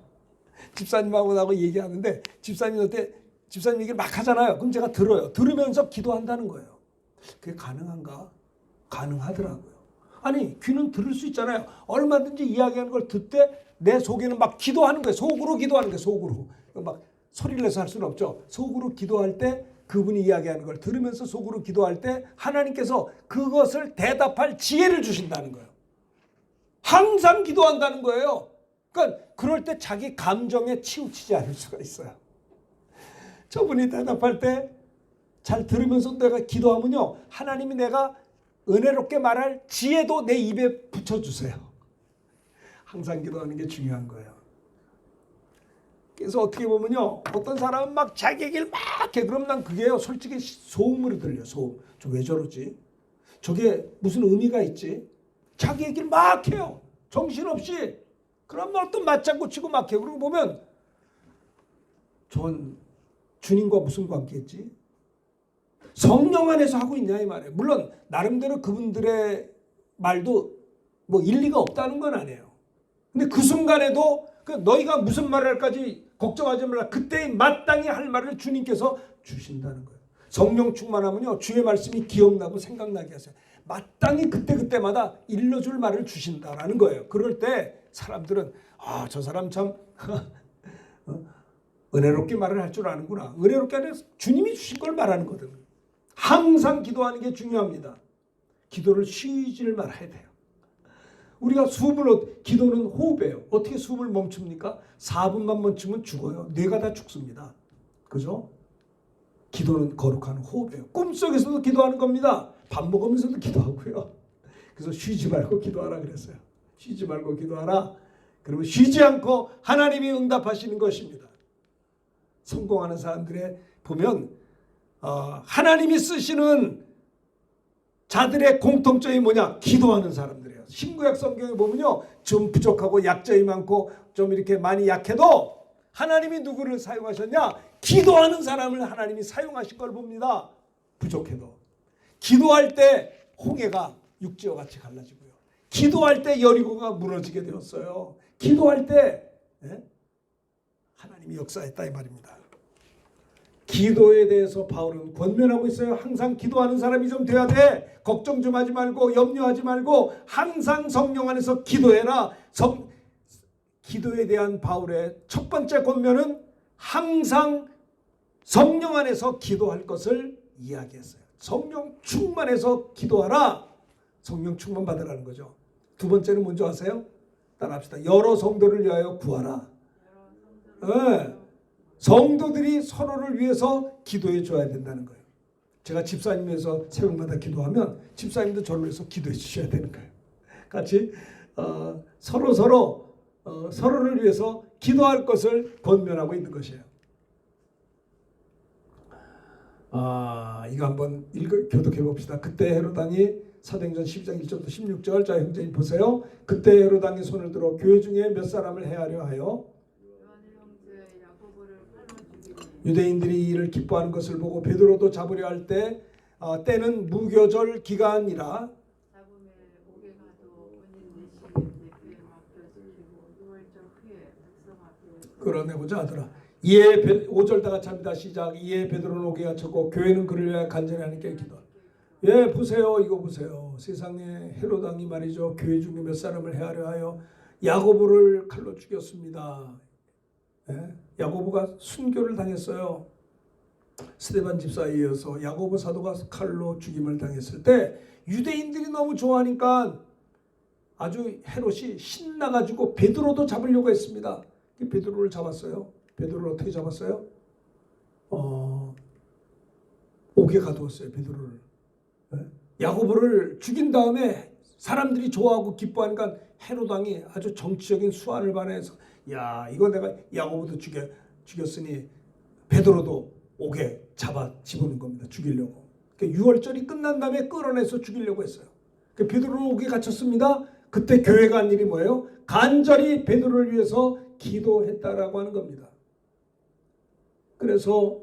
집사님하고 나하고 얘기하는데 집사님 얘기를 막 하잖아요. 그럼 제가 들어요. 들으면서 기도한다는 거예요. 그게 가능한가? 가능하더라고요. 아니, 귀는 들을 수 있잖아요. 얼마든지 이야기하는 걸 듣되 내 속에는 막 기도하는 거예요. 속으로 기도하는 거예요. 속으로. 막 소리를 내서 할 수는 없죠. 속으로 기도할 때 그분이 이야기하는 걸 들으면서 속으로 기도할 때 하나님께서 그것을 대답할 지혜를 주신다는 거예요. 항상 기도한다는 거예요. 그러니까 그럴 때 자기 감정에 치우치지 않을 수가 있어요. 저분이 대답할 때 잘 들으면서 내가 기도하면요, 하나님이 내가 은혜롭게 말할 지혜도 내 입에 붙여주세요. 항상 기도하는 게 중요한 거예요. 그래서 어떻게 보면요, 어떤 사람은 막 자기 얘기를 막 해. 그럼 난 그게요, 솔직히 소음으로 들려. 소음. 저 왜 저러지? 저게 무슨 의미가 있지? 자기 얘기를 막 해요. 정신없이. 그럼 어떤 맞장구 치고 막 해요. 그러고 보면 전 주님과 무슨 관계였지? 성령 안에서 하고 있냐 이 말이에요. 물론 나름대로 그분들의 말도 뭐 일리가 없다는 건 아니에요. 근데 그 순간에도 너희가 무슨 말을 할까지 걱정하지 말라. 그때 마땅히 할 말을 주님께서 주신다는 거예요. 성령 충만하면요, 주의 말씀이 기억나고 생각나게 하세요. 마땅히 그때마다 일러줄 말을 주신다라는 거예요. 그럴 때 사람들은 저 사람 참 은혜롭게 말을 할 줄 아는구나. 은혜롭게 아니라 주님이 주신 걸 말하는 거거든요. 항상 기도하는 게 중요합니다. 기도를 쉬지를 말아야 돼요. 우리가 기도는 호흡이에요. 어떻게 숨을 멈춥니까? 4분만 멈추면 죽어요. 뇌가 다 죽습니다. 그죠? 기도는 거룩한 호흡이에요. 꿈속에서도 기도하는 겁니다. 밥 먹으면서도 기도하고요. 그래서 쉬지 말고 기도하라 그랬어요. 쉬지 말고 기도하라. 그러면 쉬지 않고 하나님이 응답하시는 것입니다. 성공하는 사람들의 보면 하나님이 쓰시는 자들의 공통점이 뭐냐? 기도하는 사람들이에요. 신구약 성경에 보면요, 좀 부족하고 약점이 많고 좀 이렇게 많이 약해도 하나님이 누구를 사용하셨냐? 기도하는 사람을 하나님이 사용하신 걸 봅니다. 부족해도. 기도할 때 홍해가 육지와 같이 갈라지고요. 기도할 때 여리고가 무너지게 되었어요. 기도할 때 하나님이 역사했다 이 말입니다. 기도에 대해서 바울은 권면하고 있어요. 항상 기도하는 사람이 좀 돼야 돼. 걱정 좀 하지 말고 염려하지 말고 항상 성령 안에서 기도해라. 기도에 대한 바울의 첫 번째 권면은 항상 성령 안에서 기도할 것을 이야기했어요. 성령 충만해서 기도하라. 성령 충만 받으라는 거죠. 두 번째는 뭔지 아세요? 따라합시다. 여러 성도를 위하여 구하라. 네. 성도들이 서로를 위해서 기도해 줘야 된다는 거예요. 제가 집사님 위해서 새벽마다 기도하면 집사님도 저를 위해서 기도해 주셔야 되는 거예요. 같이 서로를 위해서 기도할 것을 권면하고 있는 것이에요. 이거 한번 교독해 봅시다. 그때 헤롯 왕이 사도행전 12장 1절부터 16절. 자, 형제님 보세요. 그때 헤롯 왕이 손을 들어 교회 중에 몇 사람을 해하려 하여 유대인들이 이를 기뻐하는 것을 보고 베드로도 잡으려 할 때 때는 무교절 기간이라 끌어내고자 하더라. 이에 5절 다 같이 합니다. 시작. 이에 베드로는 오게 하쳤고 교회는 그를 위하여 간절히 하나님께 기도하라. 예, 보세요. 이거 보세요. 세상에 헤롯 왕이 말이죠. 교회 중에 몇 사람을 해하려 하여 야고보를 칼로 죽였습니다. 야고보가 순교를 당했어요. 스데반 집사에 이어서 야고보 사도가 칼로 죽임을 당했을 때 유대인들이 너무 좋아하니까 아주 헤롯이 신나가지고 베드로도 잡으려고 했습니다. 베드로를 잡았어요. 베드로를 어떻게 잡았어요? 옥에 가두었어요. 베드로를. 야고보를 죽인 다음에 사람들이 좋아하고 기뻐하니까 헤롯 왕이 아주 정치적인 수완을 발휘해서 야, 이거 내가 야고보도 죽였으니 베드로도 옥에 잡아 집어넣은 겁니다. 죽이려고. 그러니까 6월절이 끝난 다음에 끌어내서 죽이려고 했어요. 베드로는 옥에 갇혔습니다. 그때 교회가 한 일이 뭐예요? 간절히 베드로를 위해서 기도했다라고 하는 겁니다. 그래서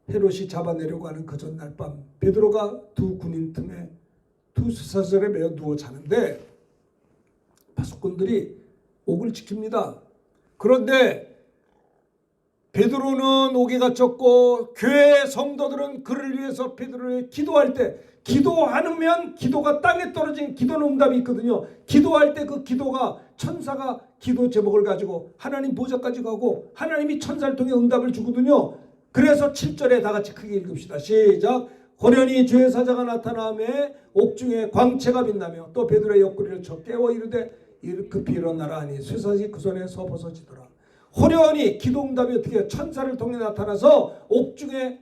헤롯이 잡아내려고 하는 그 전날 밤 베드로가 두 군인 틈에 두 쇠사슬에 매어 누워 자는데 파수꾼들이 옥을 지킵니다. 그런데 베드로는 옥에 갇혔고 교회 성도들은 그를 위해서 베드로에 기도할 때 기도하면 기도가 땅에 떨어진 기도는 응답이 있거든요. 기도할 때 그 기도가 천사가 기도 제목을 가지고 하나님 보좌까지 가고 하나님이 천사를 통해 응답을 주거든요. 그래서 7절에 다 같이 크게 읽읍시다. 시작. 호련히 주의 사자가 나타나며 옥중에 광채가 빛나며 또 베드로의 옆구리를 쳐 깨워 이르되 급히 일어나라 하니 쇠사슬이 그 손에서 벗어지더라. 호련히 기도 응답이 어떻게 해요? 천사를 통해 나타나서 옥중에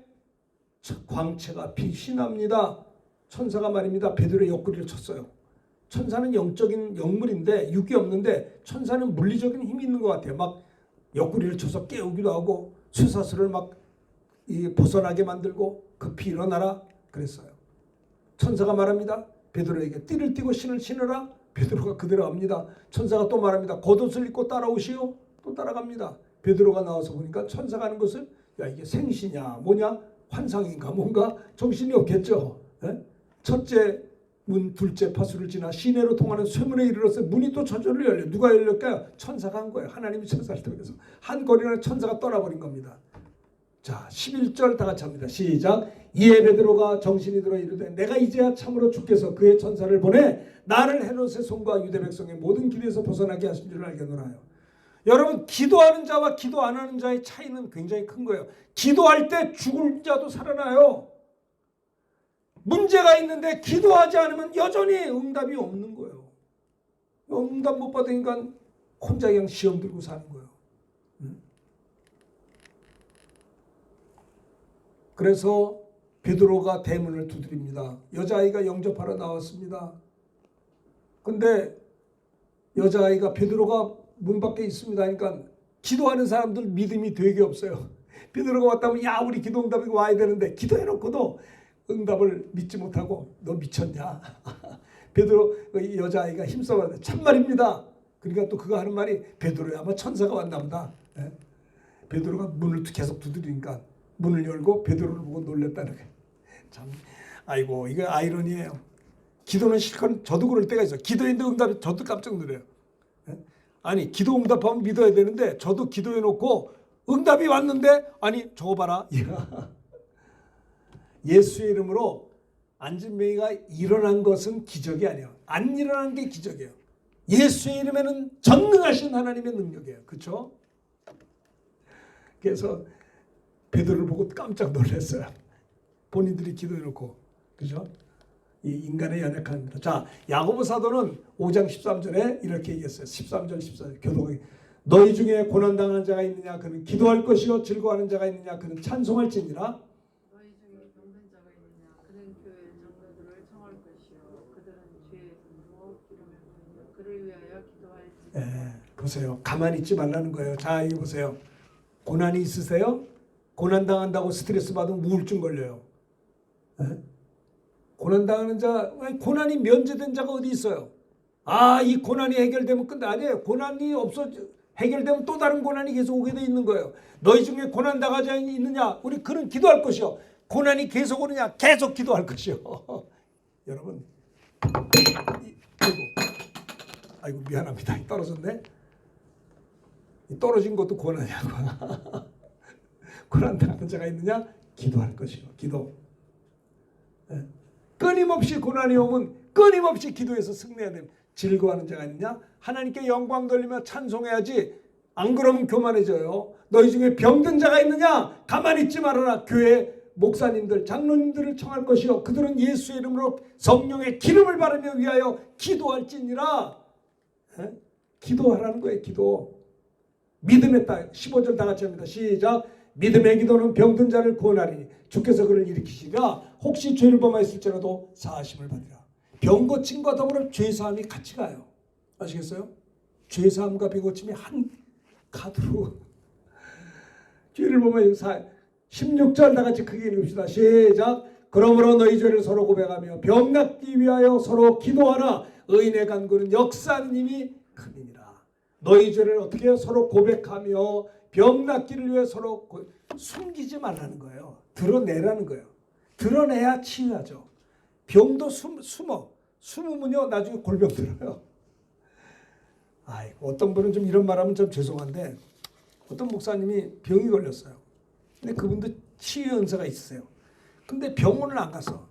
광채가 빛이 납니다. 천사가 말입니다. 베드로의 옆구리를 쳤어요. 천사는 영적인 영물인데 육이 없는데 천사는 물리적인 힘이 있는 것 같아요. 막 옆구리를 쳐서 깨우기도 하고 쇠사슬을 막 벗어나게 만들고 급히 일어나라 그랬어요. 천사가 말합니다. 베드로에게 띠를 띠고 신을 신으라. 베드로가 그대로 합니다. 천사가 또 말합니다. 겉옷을 입고 따라오시오. 또 따라갑니다. 베드로가 나와서 보니까 천사가 하는 것을 야 이게 생시냐 뭐냐 환상인가 뭔가 정신이 없겠죠. 에? 첫째 문 둘째 파수를 지나 시내로 통하는 쇠문에 이르러서 문이 또 저절로 열려. 누가 열렸까요? 천사가 한 거예요. 하나님이 천사를 통해서 한 거리는 천사가 떠나버린 겁니다. 자 11절 다 같이 합니다. 시작. 이에 베드로가 정신이 들어 이르되 내가 이제야 참으로 주께서 그의 천사를 보내 나를 헤롯의 손과 유대 백성의 모든 길에서 벗어나게 하신 줄 알겠노라요. 여러분 기도하는 자와 기도 안 하는 자의 차이는 굉장히 큰 거예요. 기도할 때 죽을 자도 살아나요. 문제가 있는데 기도하지 않으면 여전히 응답이 없는 거예요. 응답 못 받으니까 혼자 그냥 시험 들고 사는 거예요. 그래서 베드로가 대문을 두드립니다. 여자아이가 영접하러 나왔습니다. 근데 여자아이가 베드로가 문 밖에 있습니다. 그러니까 기도하는 사람들 믿음이 되게 없어요. 베드로가 왔다면 야 우리 기도 응답이 와야 되는데 기도해놓고도 응답을 믿지 못하고 너 미쳤냐. 베드로 여자아이가 힘써봤는데 참말입니다. 그러니까 또 그가 하는 말이 베드로야 아마 천사가 왔나 보다. 베드로가 문을 계속 두드리니까 문을 열고 베드로를 보고 놀랬다는 거예요. 참 아이고 이거 아이러니예요. 기도는 실컷 저도 그럴 때가 있어요. 기도했는데 응답이 저도 깜짝 놀래요. 아니 기도 응답하면 믿어야 되는데 저도 기도해놓고 응답이 왔는데 아니 저거 봐라. 예수의 이름으로 안진뱅이가 일어난 것은 기적이 아니에요. 안 일어난 게 기적이에요. 예수의 이름에는 전능하신 하나님의 능력이에요. 그렇죠? 그래서 베드로를 보고 깜짝 놀랐어요. 본인들이 기도해놓고. 그죠? 이 인간의 연약함입니다. 자, 야고보 사도는 5장 13절에 이렇게 얘기했어요. 13절 14절 교독이 너희 중에 고난당한 자가 있느냐 그는 기도할 것이요 즐거워하는 자가 있느냐 그는 찬송할지니라. 너희 중에 병든 자가 있느냐 그는 교회 장로들을 청할 것이요 그들은 죄의 분노 기름을 부으며 그를 위하여 기도할지니라. 보세요. 가만히 있지 말라는 거예요. 자, 이거 보세요. 고난이 있으세요? 고난당한다고 스트레스 받으면 우울증 걸려요. 고난당하는 자, 고난이 면제된 자가 어디 있어요? 아, 이 고난이 해결되면 끝나. 아니에요. 고난이 해결되면 또 다른 고난이 계속 오게 돼 있는 거예요. 너희 중에 고난당하지 있느냐? 우리 그는 기도할 것이요. 고난이 계속 오느냐? 계속 기도할 것이요. 여러분, 아이고 미안합니다. 떨어졌네. 떨어진 것도 고난이라고. 고난당하는 자가 있느냐? 기도할 것이요. 기도. 끊임없이 고난이 오면 끊임없이 기도해서 승리해야 됩니다. 즐거워하는 자가 있느냐? 하나님께 영광 돌리며 찬송해야지. 안 그러면 교만해져요. 너희 중에 병든 자가 있느냐? 가만히 있지 말아라. 교회 목사님들, 장로님들을 청할 것이요. 그들은 예수의 이름으로 성령의 기름을 바르며 위하여 기도할지니라. 기도하라는 거예요. 기도. 믿음의 땅. 15절 다 같이 합니다. 시작. 믿음의 기도는 병든 자를 구원하리니 주께서 그를 일으키시리라. 혹시 죄를 범하였을지라도 사하심을 받으라. 병 고침과 더불어 죄사함이 같이 가요. 아시겠어요? 죄사함과 병 고침이 한 카드로 죄를 범하여 16절 다 같이 크게 읽읍시다. 시작. 그러므로 너희 죄를 서로 고백하며 병 낫기 위하여 서로 기도하라. 의인의 간구는 역사하는 힘이 크니라. 너희 죄를 어떻게 해요? 서로 고백하며 병 낫기를 위해 서로 숨기지 말라는 거예요. 드러내라는 거예요. 드러내야 치유하죠. 병도 숨으면요 나중에 골병 들어요. 아이고 어떤 분은 좀 이런 말하면 좀 죄송한데 어떤 목사님이 병이 걸렸어요. 근데 그분도 치유 은사가 있으세요. 근데 병원을 안 갔어.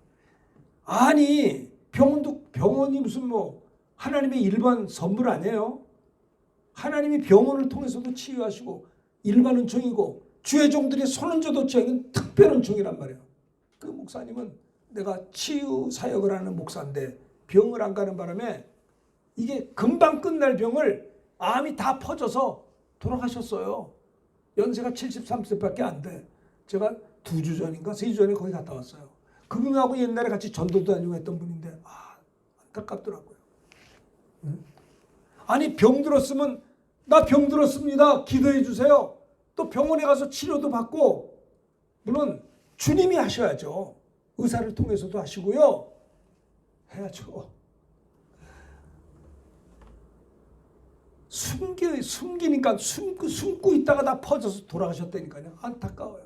아니 병원이 무슨 뭐 하나님의 일반 선물 아니에요. 하나님이 병원을 통해서도 치유하시고 일반 은총이고 주의 종들이 손 얹어도 치유하는 특별 은총이란 말이에요. 그 목사님은 내가 치유 사역을 하는 목사인데 병을 안 가는 바람에 이게 금방 끝날 병을 암이 다 퍼져서 돌아가셨어요. 연세가 73세밖에 안 돼. 제가 2주 전인가 3주 전에 거기 갔다 왔어요. 그분하고 옛날에 같이 전도도 다니고 했던 분인데 안타깝더라고요. 아니 병 들었으면 나 병 들었습니다. 기도해 주세요. 또 병원에 가서 치료도 받고 물론 주님이 하셔야죠. 의사를 통해서도 하시고요. 해야죠. 숨기니까 숨고 있다가 다 퍼져서 돌아가셨다니까요. 안타까워요.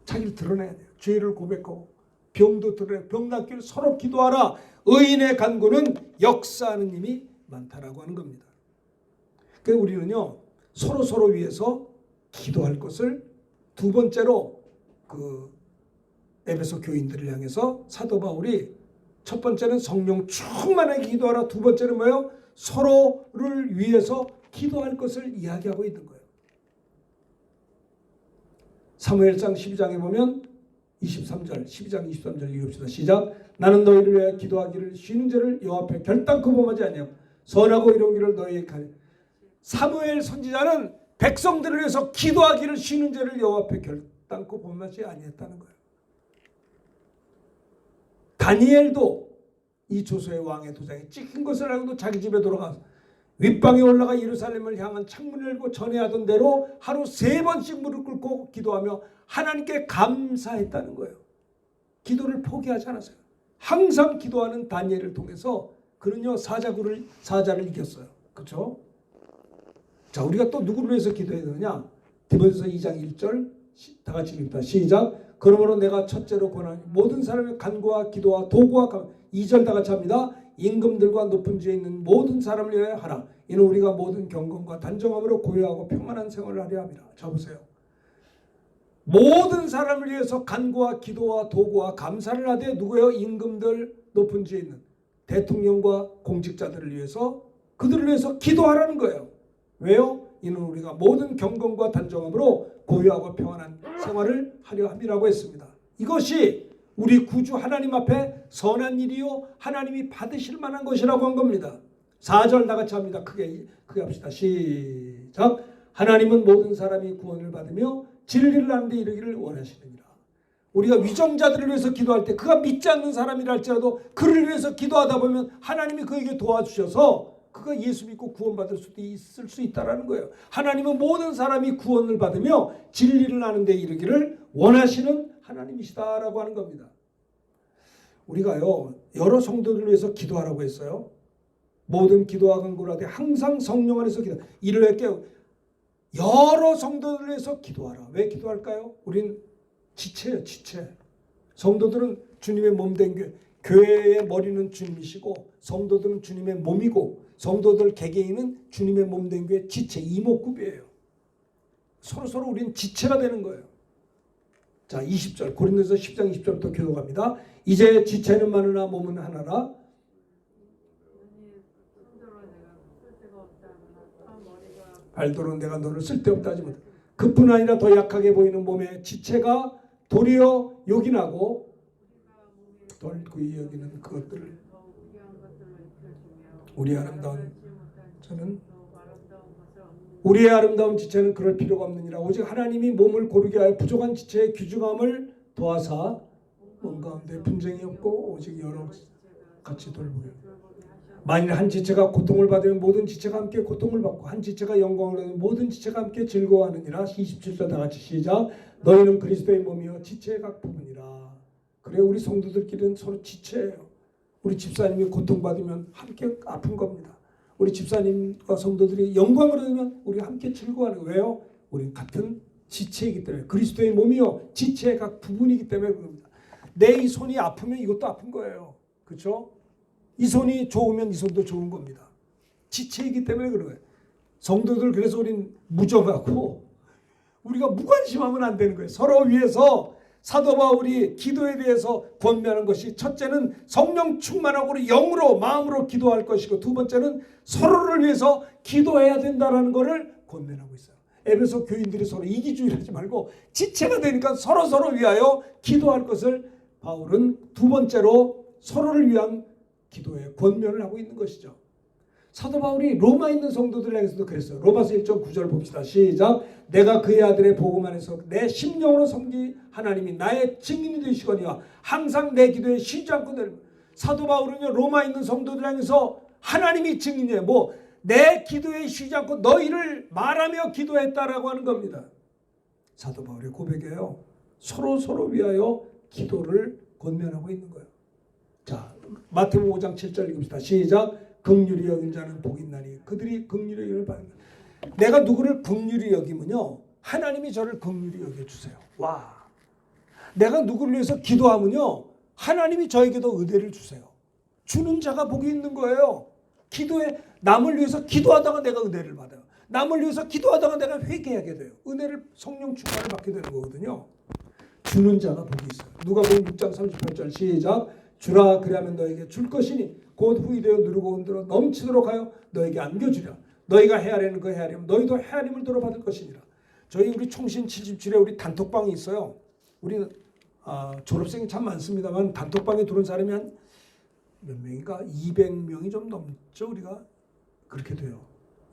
자기를 드러내야 돼요. 죄를 고백하고 병도 드러내고 병 낫기를 서로 기도하라. 의인의 간구는 역사하는 힘이 많다라고 하는 겁니다. 그러니까 우리는요 서로 위해서 기도할 것을 두 번째로 그 에베소 교인들을 향해서 사도 바울이 첫 번째는 성령 충만하게 기도하라. 두 번째는 뭐예요? 서로를 위해서 기도할 것을 이야기하고 있는 거예요. 사무엘상 12장에 보면 23절 12장 23절 읽읍시다. 시작. 나는 너희를 위해 기도하기를 쉬는 죄를 여호와 앞에 결단코 범하지 아니하고 선하고 이로운 길을 너희에게 가리. 사무엘 선지자는 백성들을 위해서 기도하기를 쉬는 죄를 여호와 앞에 결단코 범하지 아니했다는 거예요. 다니엘도 이 조서의 왕의 도장에 찍힌 것을 알고도 자기 집에 돌아가서 윗방에 올라가 예루살렘을 향한 창문을 열고 전해하던 대로 하루 3번씩 무릎 꿇고 기도하며 하나님께 감사했다는 거예요. 기도를 포기하지 않았어요. 항상 기도하는 다니엘을 통해서 그는요 사자를 이겼어요. 그렇죠? 자, 우리가 또 누구를 위해서 기도해야 되느냐? 디모데서 2장 1절 다 같이 읽다. 시작. 그러므로 내가 첫째로 권하니 모든 사람의 간구와 기도와 도구와 2절 다 같이 합니다. 임금들과 높은 지에 있는 모든 사람을 위하여 하라. 이는 우리가 모든 경건과 단정함으로 고요하고 평안한 생활을 하려 함이라. 자 보세요. 모든 사람을 위해서 간구와 기도와 도구와 감사를 하되 누구예요? 임금들 높은 지에 있는 대통령과 공직자들을 위해서 그들을 위해서 기도하라는 거예요. 왜요? 이는 우리가 모든 경건과 단정함으로 고요하고 평안한 생활을 하려 함이라고 했습니다. 이것이 우리 구주 하나님 앞에 선한 일이요 하나님이 받으실 만한 것이라고 한 겁니다. 4절 다 같이 합니다. 크게 합시다. 시작. 하나님은 모든 사람이 구원을 받으며 진리를 아는 데 이르기를 원하시느니라. 우리가 위정자들을 위해서 기도할 때 그가 믿지 않는 사람이라 할지라도 그를 위해서 기도하다 보면 하나님이 그에게 도와주셔서 그가 예수 믿고 구원받을 수도 있을 수 있다는 거예요. 하나님은 모든 사람이 구원을 받으며 진리를 아는 데 이르기를 원하시는 하나님이시다라고 하는 겁니다. 우리가요 여러 성도들을 위해서 기도하라고 했어요. 모든 기도와 간구를 하되 항상 성령 안에서 기도. 이를 할게요. 여러 성도들을 위해서 기도하라. 왜 기도할까요? 우린 지체예요. 지체. 성도들은 주님의 몸된 교회의 머리는 주님이시고 성도들은 주님의 몸이고 성도들 개개인은 주님의 몸된 교회 지체 이목구비예요. 서로 우린 지체가 되는 거예요. 자 20절 고린도서 10장 20절부터 교독합니다. 이제 지체는 많으나 몸은 하나라. 발도로 내가 너를 쓸데없다 하지 못해. 그뿐 아니라 더 약하게 보이는 몸의 지체가 도리어 요긴하고 덜구이 여기는 그것들을 우리의 아름다운 지체는 그럴 필요가 없느니라. 오직 하나님이 몸을 고르게 하여 부족한 지체의 귀중함을 도하사 몸 가운데 분쟁이 없고 오직 여러 같이 돌보게. 만일 한 지체가 고통을 받으면 모든 지체가 함께 고통을 받고 한 지체가 영광을 얻으면 모든 지체가 함께 즐거워하느니라. 27절 다 같이 시작. 너희는 그리스도의 몸이요 지체의 각 부분이라. 그래 우리 성도들끼리는 서로 지체예요. 우리 집사님이 고통받으면 함께 아픈 겁니다. 우리 집사님과 성도들이 영광을 얻으면 우리가 함께 즐거워하는 거예요. 왜요? 우리는 같은 지체이기 때문에 그리스도의 몸이요 지체의 각 부분이기 때문에 그럽니다. 내 이 손이 아프면 이것도 아픈 거예요. 그렇죠? 이 손이 좋으면 이 손도 좋은 겁니다. 지체이기 때문에 그런 거예요. 성도들 그래서 우린 무정하고 우리가 무관심하면 안 되는 거예요. 서로 위해서 사도 바울이 기도에 대해서 권면하는 것이 첫째는 성령 충만하고 영으로 마음으로 기도할 것이고 두 번째는 서로를 위해서 기도해야 된다는 것을 권면하고 있어요. 에베소 교인들이 서로 이기주의하지 말고 지체가 되니까 서로 위하여 기도할 것을 바울은 두 번째로 서로를 위한 기도에 권면을 하고 있는 것이죠. 사도 바울이 로마에 있는 성도들 향해서도 그랬어요. 로마서 1장 9절 봅시다. 시작. 내가 그의 아들의 복음 안에서 내 심령으로 섬기 하나님이 나의 증인이 되시거니와 항상 내 기도에 쉬지 않고 늘. 사도 바울은요 로마에 있는 성도들 향해서 하나님이 증인이에요. 내 기도에 쉬지 않고 너희를 말하며 기도했다라고 하는 겁니다. 사도 바울의 고백이에요. 서로 위하여 기도를 권면하고 있는 거예요. 자, 마태복음 5장 7절 읽읍시다. 시작. 긍휼히 여긴 자는 복이 있나니 그들이 긍휼히 여김을 받는 거예요. 내가 누구를 긍휼히 여기면요 하나님이 저를 긍휼히 여겨주세요. 와, 내가 누구를 위해서 기도하면요 하나님이 저에게도 은혜를 주세요. 주는 자가 복이 있는 거예요. 기도에 남을 위해서 기도하다가 내가 은혜를 받아요. 남을 위해서 기도하다가 내가 회개하게 돼요. 은혜를 성령 충만을 받게 되는 거거든요. 주는 자가 복이 있어요. 누가복음 6장 38절 시작. 주라 그리하면 너에게 줄 것이니 곧 후이되어 누르고 흔들어 넘치도록 하여 너에게 안겨주랴. 너희가 헤아리는 그 헤아리면 너희도 헤아림을 들어받을 것이니라. 우리 총신 77에 우리 단톡방이 있어요. 우리 졸업생이 참 많습니다만 단톡방에 들어온 사람이 한 몇 명인가? 200명이 좀 넘죠. 우리가 그렇게 돼요.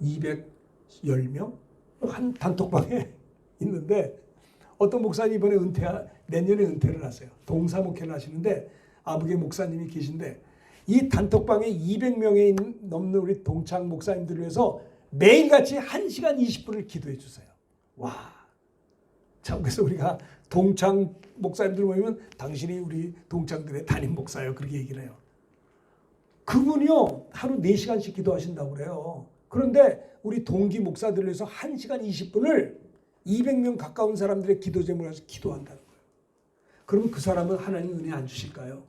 210명? 한 단톡방에 있는데 어떤 목사님 이번에 내년에 은퇴를 하세요. 동사 목회를 하시는데 아부개 목사님이 계신데 이 단톡방에 200명이 넘는 우리 동창 목사님들을 위해서 매일같이 1시간 20분을 기도해 주세요. 와, 참 그래서 우리가 동창 목사님들 모이면 당신이 우리 동창들의 담임 목사예요. 그렇게 얘기를 해요. 그분이요 하루 4시간씩 기도하신다고 그래요. 그런데 우리 동기 목사들을 위해서 1시간 20분을 200명 가까운 사람들의 기도 제목을 해서 기도한다는 거예요. 그러면 그 사람은 하나님 은혜 안 주실까요?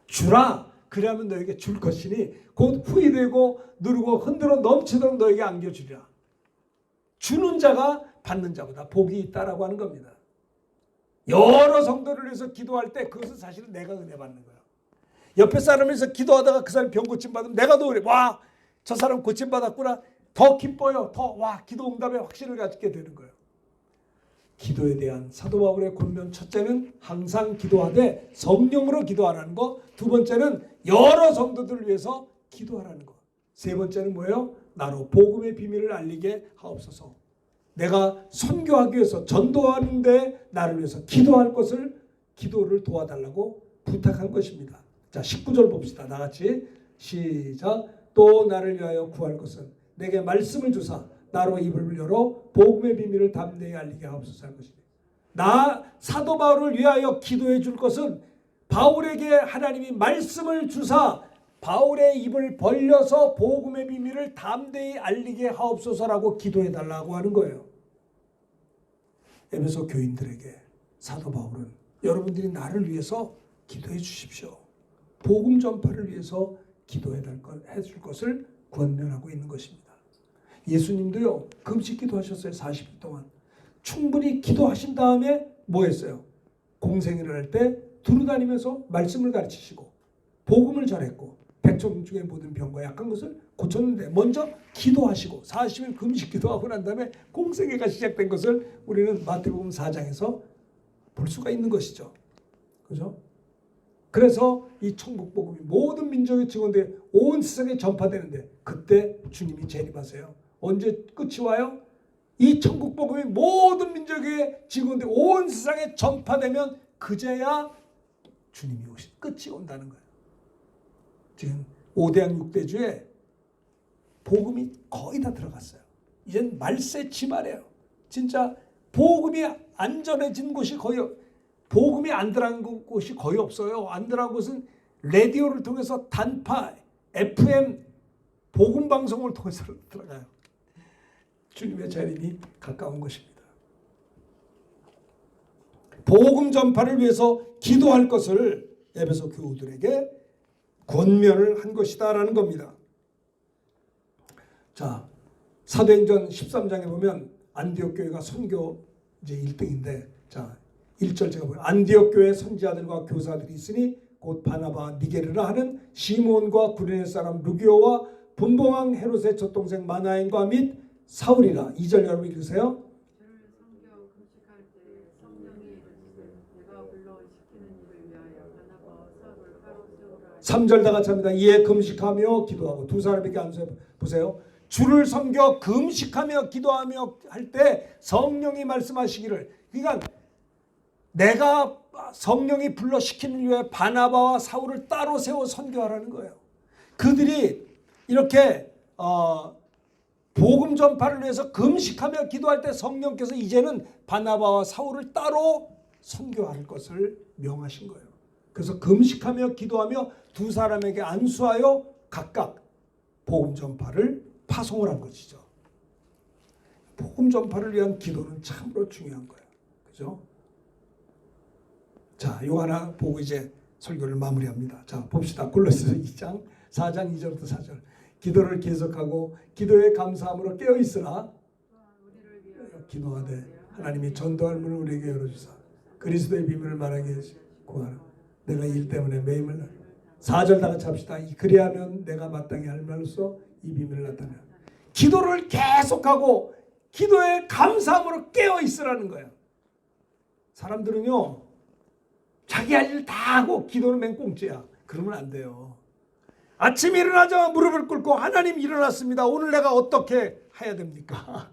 주라 그러면 너에게 줄 것이니 곧 후이되고 누르고 흔들어 넘치도록 너에게 안겨주리라. 주는 자가 받는 자보다 복이 있다라고 하는 겁니다. 여러 성도를 위해서 기도할 때 그것은 사실은 내가 은혜 받는 거예요. 옆에 사람에서 기도하다가 그 사람 병 고침받으면 내가 더 그래. 와, 저 사람 고침받았구나. 더 기뻐요. 기도 응답에 확신을 갖게 되는 거예요. 기도에 대한 사도 바울의 권면 첫째는 항상 기도하되 성령으로 기도하라는 거. 두 번째는 여러 성도들을 위해서 기도하라는 거. 세 번째는 뭐예요? 나로 복음의 비밀을 알리게 하옵소서. 내가 선교하기 위해서 전도하는데 나를 위해서 기도할 것을 기도를 도와달라고 부탁한 것입니다. 자, 19절 봅시다. 나같이 시작. 또 나를 위하여 구할 것은 내게 말씀을 주사 나로 입을 열어 복음의 비밀을 담대히 알리게 하옵소서 할 것이니. 나 사도 바울을 위하여 기도해 줄 것은 바울에게 하나님이 말씀을 주사 바울의 입을 벌려서 복음의 비밀을 담대히 알리게 하옵소서라고 기도해 달라고 하는 거예요. 에베소 교인들에게 사도 바울은 여러분들이 나를 위해서 기도해 주십시오. 복음 전파를 위해서 기도해 줄 것을 권면하고 있는 것입니다. 예수님도요 금식 기도하셨어요. 40일 동안 충분히 기도하신 다음에 뭐 했어요? 공생애를 할 때 두루다니면서 말씀을 가르치시고 복음을 전했고 백성 중에 모든 병과 약한 것을 고쳤는데 먼저 기도하시고 40일 금식 기도하고 난 다음에 공생애가 시작된 것을 우리는 마태복음 4장에서 볼 수가 있는 것이죠. 그죠? 그래서 이 천국 복음이 모든 민족의 증언돼 온 세상에 전파되는데 그때 주님이 재림하세요. 언제 끝이 와요? 이 천국 복음이 모든 민족에 증언돼 온 세상에 전파되면 그제야 주님이 끝이 온다는 거예요. 지금 5대양 6대주에 복음이 거의 다 들어갔어요. 이젠 말세 지말이에요. 진짜 복음이 안전해진 곳이 거의 복음이 안 들어간 곳이 거의 없어요. 안 들어간 곳은 라디오를 통해서 단파, FM, 복음 방송을 통해서 들어가요. 주님의 재림이 가까운 것입니다. 복음 전파를 위해서 기도할 것을 에베소 교우들에게 권면을 한 것이다라는 겁니다. 자, 사도행전 13장에 보면 안디옥 교회가 선교 이제 1등인데 자, 1절 제가 보요. 안디옥 교회 선지자들과 교사들이 있으니 곧 바나바와 니게르라 하는 시몬과 구레네 사람 루기오와 분봉왕 헤롯의 젖동생 마나엔과 및 사울이라. 2절 여러분 읽으세요. 주를 섬겨 금식할 때 성령이 이르시되 내가 불러 시키는 일을 위하여 바나바와 사울을 하루 세우라. 3절 다 같이 합니다. 이에 금식하며 기도하고. 두 사람에게 안수해 보세요. 주를 섬겨 금식하며 기도하며 할 때 성령이 말씀하시기를, 그러니까 내가 성령이 불러 시키는 이유에 바나바와 사울을 따로 세워 선교하라는 거예요. 그들이 이렇게 복음 전파를 위해서 금식하며 기도할 때 성령께서 이제는 바나바와 사울을 따로 선교할 것을 명하신 거예요. 그래서 금식하며 기도하며 두 사람에게 안수하여 각각 복음 전파를 파송을 한 것이죠. 복음 전파를 위한 기도는 참으로 중요한 거예요. 그죠? 자, 요 하나 보고 이제 설교를 마무리합니다. 자, 봅시다. 골로새서 2장 4장 2절부터 4절. 기도를 계속하고 기도에 감사함으로 깨어 있으나 기도하되 하나님이 전도할 문을 우리에게 열어주사 그리스도의 비밀을 말하게 구하라. 내가 일 때문에 매임을 4절 다 같이 합시다. 그리하면 내가 마땅히 할 말로써 이 비밀을 나타내. 기도를 계속하고 기도에 감사함으로 깨어 있으라는 거예요. 사람들은요, 자기 할 일 다 하고 기도는 맹꽁째야. 그러면 안 돼요. 아침에 일어나자마자 무릎을 꿇고 하나님 일어났습니다. 오늘 내가 어떻게 해야 됩니까?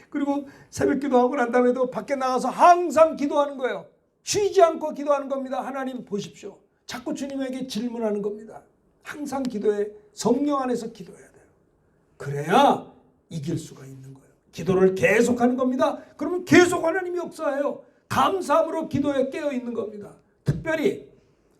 그리고 새벽 기도하고 난 다음에도 밖에 나가서 항상 기도하는 거예요. 쉬지 않고 기도하는 겁니다. 하나님 보십시오. 자꾸 주님에게 질문하는 겁니다. 항상 기도해, 성령 안에서 기도해야 돼요. 그래야 이길 수가 있는 거예요. 기도를 계속하는 겁니다. 그러면 계속 하나님이 역사해요. 감사함으로 기도에 깨어 있는 겁니다. 특별히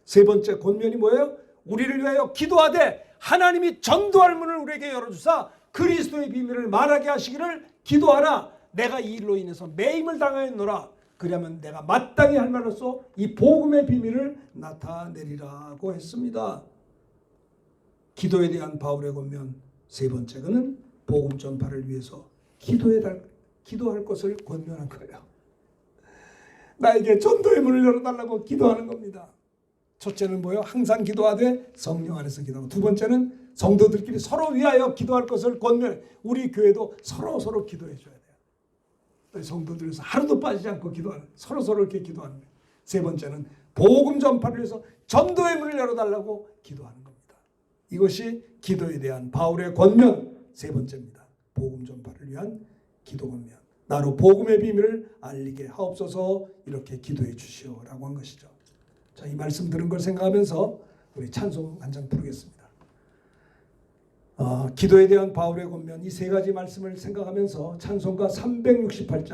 세 번째 권면이 뭐예요? 우리를 위하여 기도하되 하나님이 전도할 문을 우리에게 열어주사 그리스도의 비밀을 말하게 하시기를 기도하라. 내가 이 일로 인해서 매임을 당하였노라. 그러면 내가 마땅히 할 말로써 이 복음의 비밀을 나타내리라고 했습니다. 기도에 대한 바울의 권면 세 번째는 복음 전파를 위해서 기도할 것을 권면한 거예요. 나에게 전도의 문을 열어달라고 기도하는 겁니다. 첫째는 뭐예요? 항상 기도하되 성령 안에서 기도하고, 두 번째는 성도들끼리 서로 위하여 기도할 것을 권면해. 우리 교회도 서로 기도해 줘야 돼요. 성도들에서 하루도 빠지지 않고 기도하는, 서로 이렇게 기도하는 거예요. 세 번째는 복음 전파를 위해서 전도의 문을 열어달라고 기도하는 겁니다. 이것이 기도에 대한 바울의 권면 세 번째입니다. 복음 전파를 위한 기도 권면. 나로 복음의 비밀을 알리게 하옵소서. 이렇게 기도해 주시오라고 한 것이죠. 자, 이 말씀 들은 걸 생각하면서 우리 찬송 한 장 부르겠습니다. 기도에 대한 바울의 권면 이 세 가지 말씀을 생각하면서 찬송가 368장